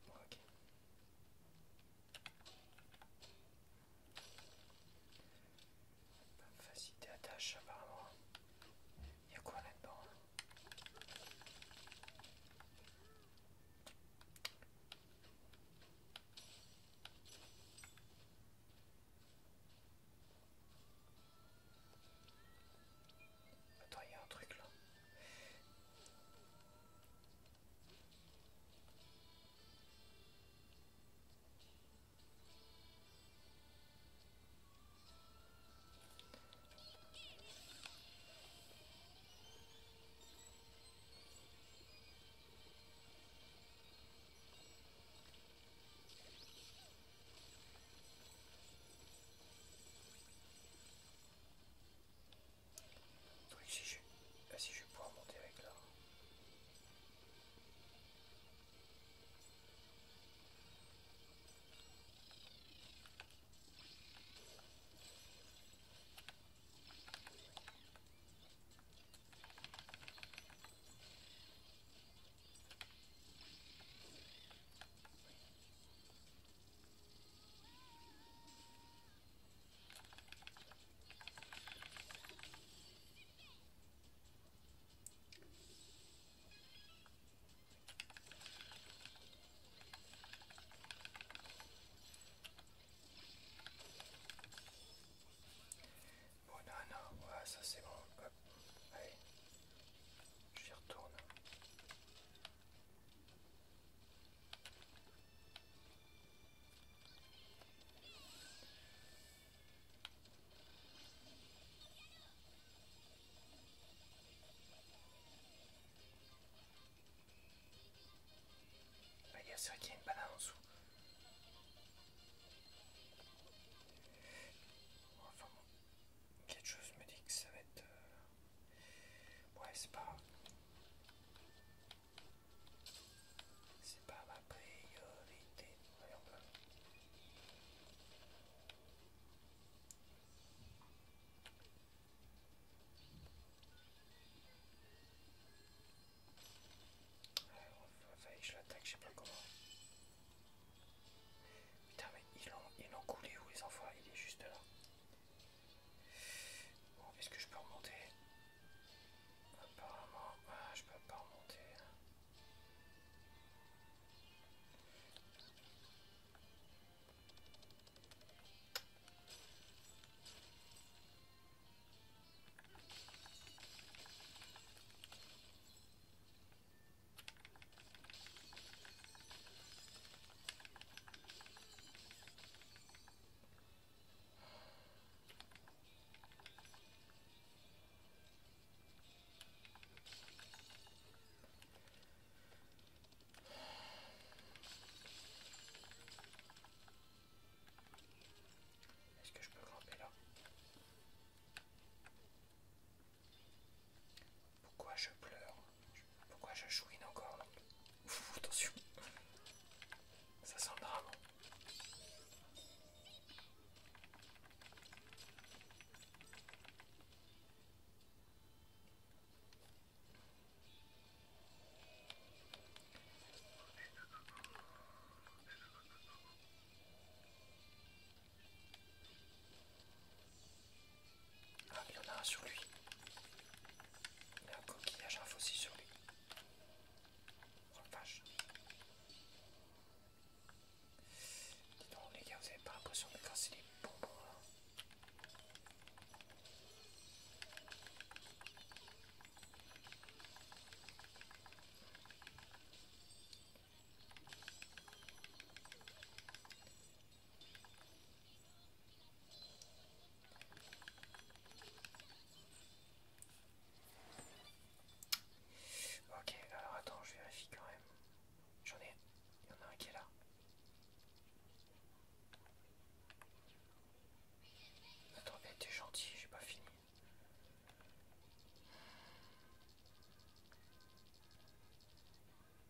Ok. Facilité à tâche apparemment. Il y a quoi là-dedans? Attends, il y a un truc là. Truc si je... Ah, si je vais pouvoir monter avec là. Bon, non, ouais, ça c'est bon. Hop. Allez, j'y retourne. Ah, c'est vrai qu'il y a une banane en dessous. Enfin bon, quelque chose me dit que ça va être... Ouais, c'est pas... C'est pas ma priorité. Voyons voir. Fallait que je l'attaque, je sais pas comment. Putain, mais ils l'ont coulé où les enfants? Il est juste là. Bon, est-ce que je peux remonter? Apparemment, je peux pas remonter. c'est les bonbons là. Ok, alors attends, je vérifie quand même. J'en ai. Il y en a un qui est là. Attends, t'es gentil, j'ai pas fini.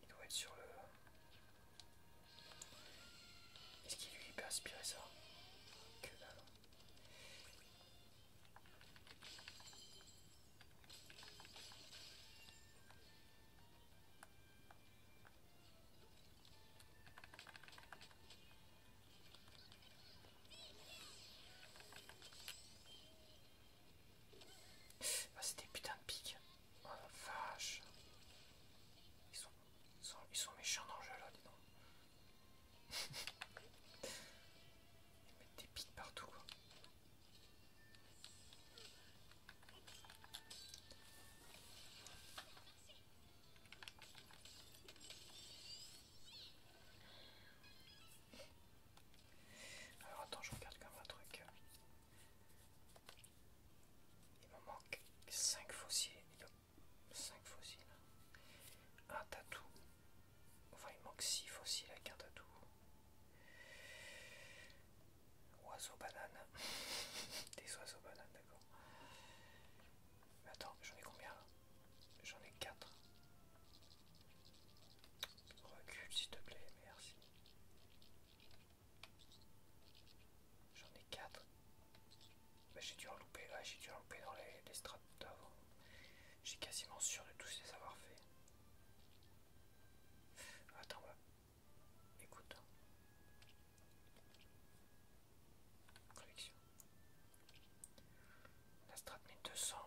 Il doit être sur le. Est-ce qu'il lui peut aspirer ça? Que dalle. Ah, c'est des putains de pics. Oh la vache. Ils sont méchants dans le jeu là, dis donc. Ils mettent des pics partout quoi. Alors attends, je regarde comme un truc. Il me manque 5 fossiles. 5 fossiles. Un tatou. Enfin, il manque 6 fossiles avec un tatou. Oiseau banane. Des oiseaux bananes, d'accord. Mais attends, j'en ai combien là? J'en ai 4. Recule s'il te plaît, merci. J'en ai 4. Bah, j'ai dû en louper, ouais, j'ai dû en louper dans les strates d'avant. J'ai quasiment sûr de tous les avoir fait. Attends, bah. Écoute. Collection. La strat 1200.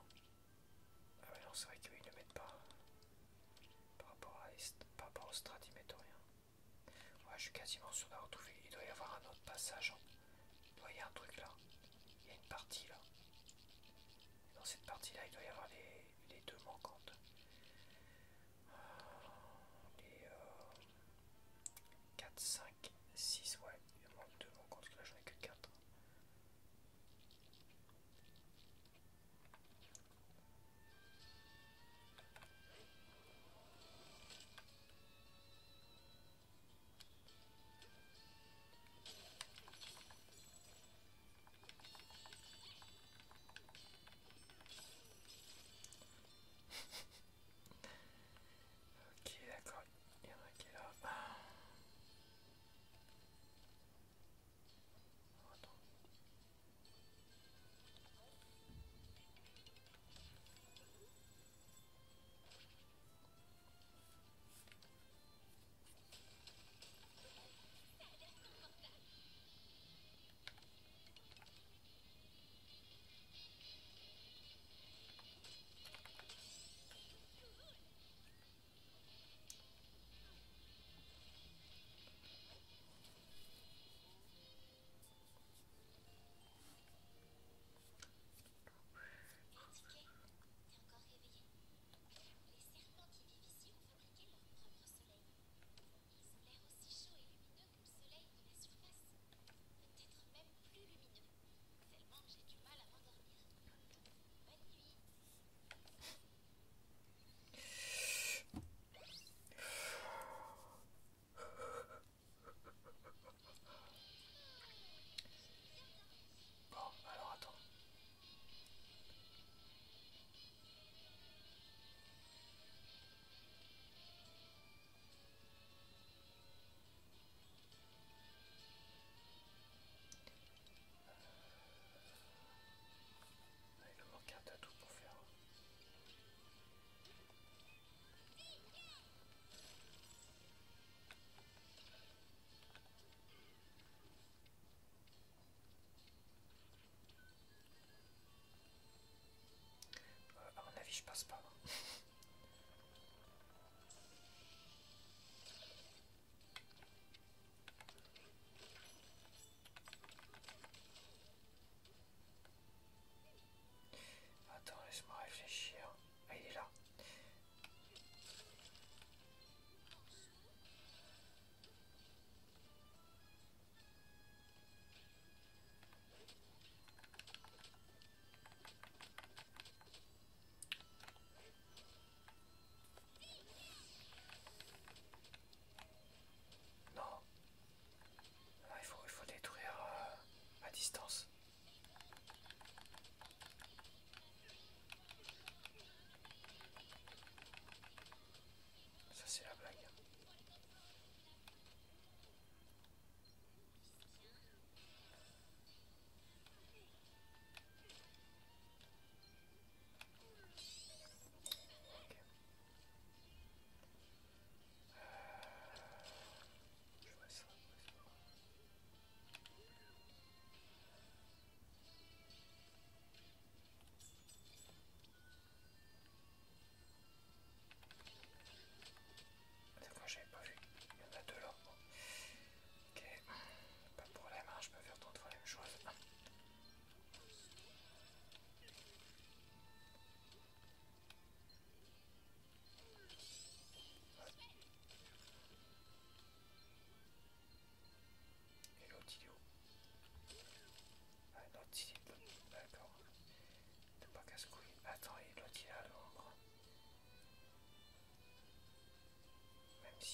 Ah ouais non, c'est vrai qu'ils ne le mettent pas. Par rapport au strat, ils mettent rien. Ouais, je suis quasiment sûr d'avoir tout fait. Il doit y avoir un autre passage. Il doit y avoir un truc là. Il y a une partie là. Dans cette partie là, il doit y avoir les deux manquantes. Les 4, 5, 6, ouais. Il me manque deux manquantes parce que là j'en ai que 4. Ok, d'accord. Il y en a un qui est là. Attends. Bon, alors attends. Il me manque un tatou pour faire. À mon avis, je passe pas.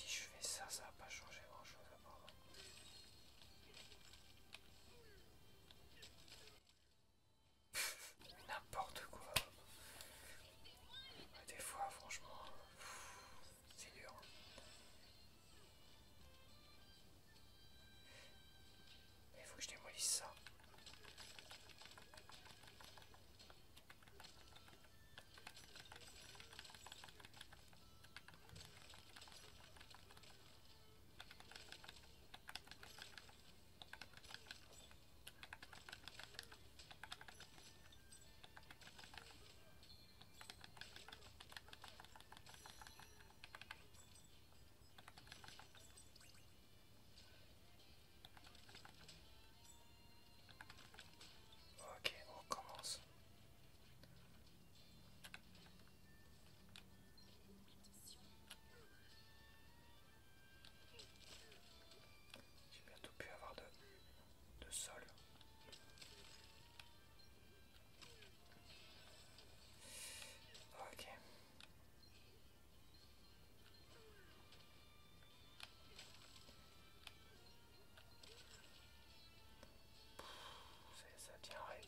si je fais ça, ça va pas changer grand chose apparemment. N'importe quoi. Des fois, franchement, c'est dur. Mais il faut que je démolisse ça. Ok, on recommence. J'ai bientôt pu avoir de sol. Ok. Ça tient raide.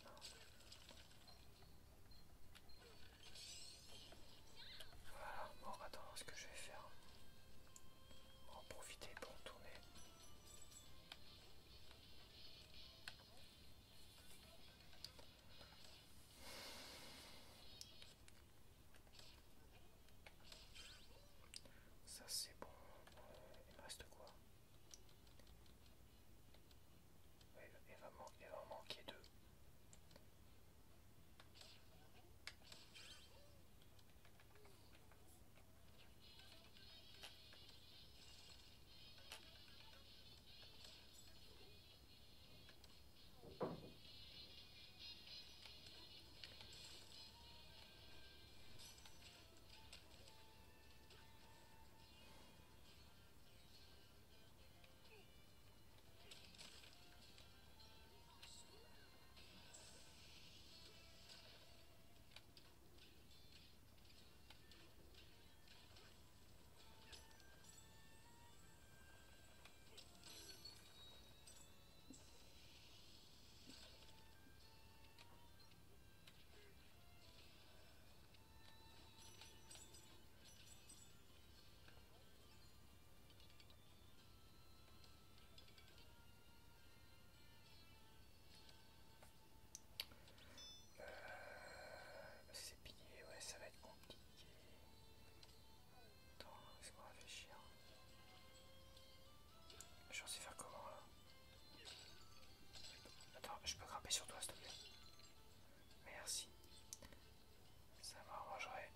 Voilà, bon, attends, ce que je vais faire. On va en profiter pour tourner. Ça c'est bon. Il me reste quoi? Ouais, il va en manquer deux. C'est pilier, ouais, ça va être compliqué. Attends, laisse-moi réfléchir. Je sais faire comment là? Attends, je peux grimper sur toi s'il te plaît? Merci. Ça m'arrangerait.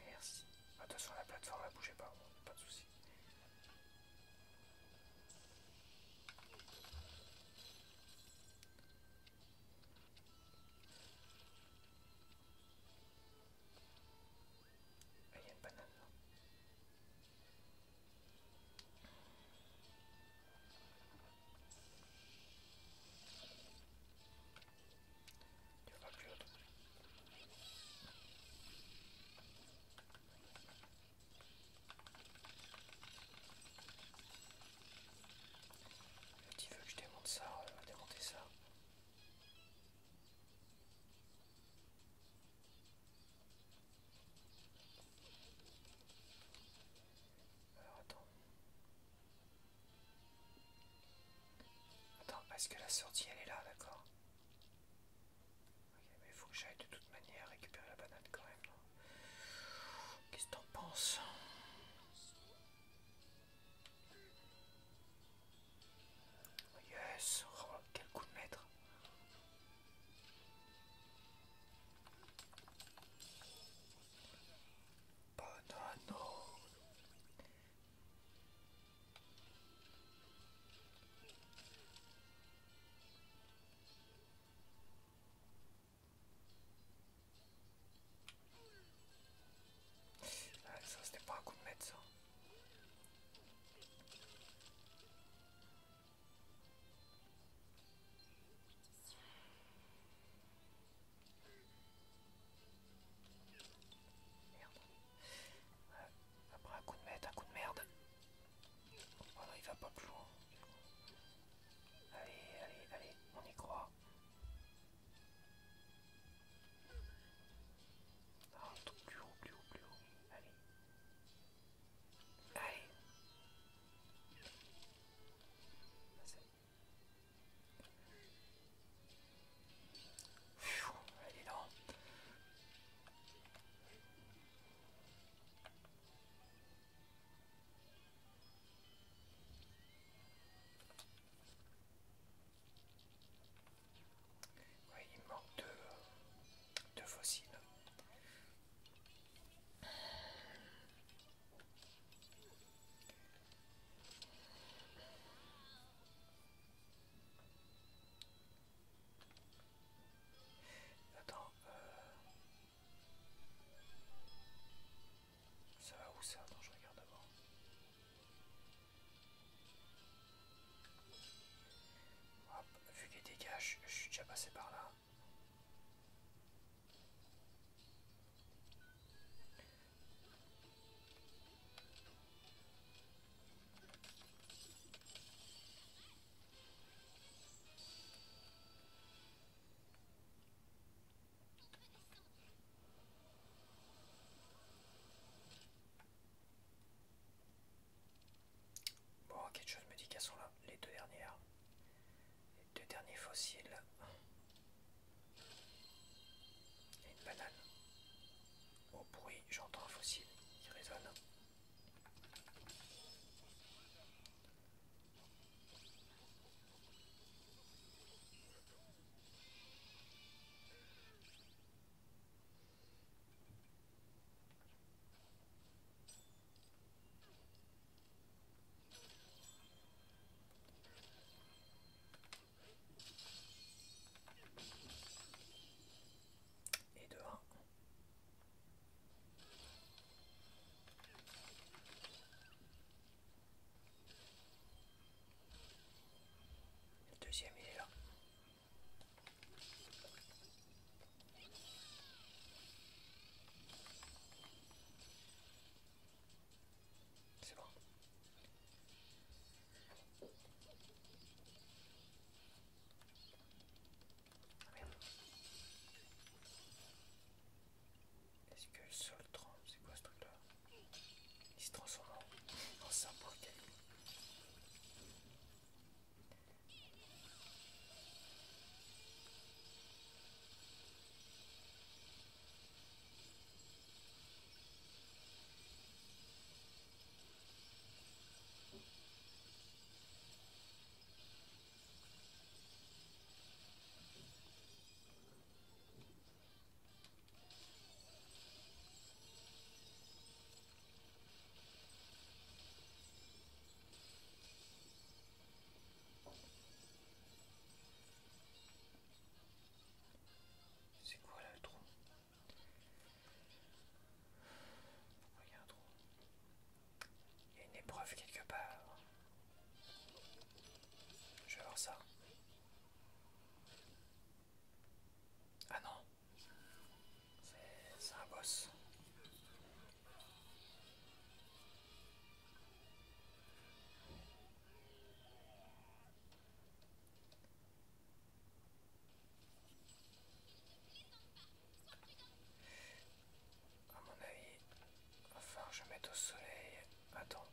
Merci. De toute façon, la plateforme ne bougeait pas, bon, pas de soucis. Ah, il y a une banane là. Tu vas plus haut. Tu veux que je démonte ça? On va démonter ça. Alors attends. Attends, est-ce que la sortie elle est là, d'accord? Ok, mais il faut que j'aille de toute manière récupérer la banane quand même, non? Qu'est-ce que t'en penses? Yes! Oh, quel coup de maître! Banano! alors ça. Ah non, c'est un boss. À mon avis, va falloir que je mette au soleil. Attends,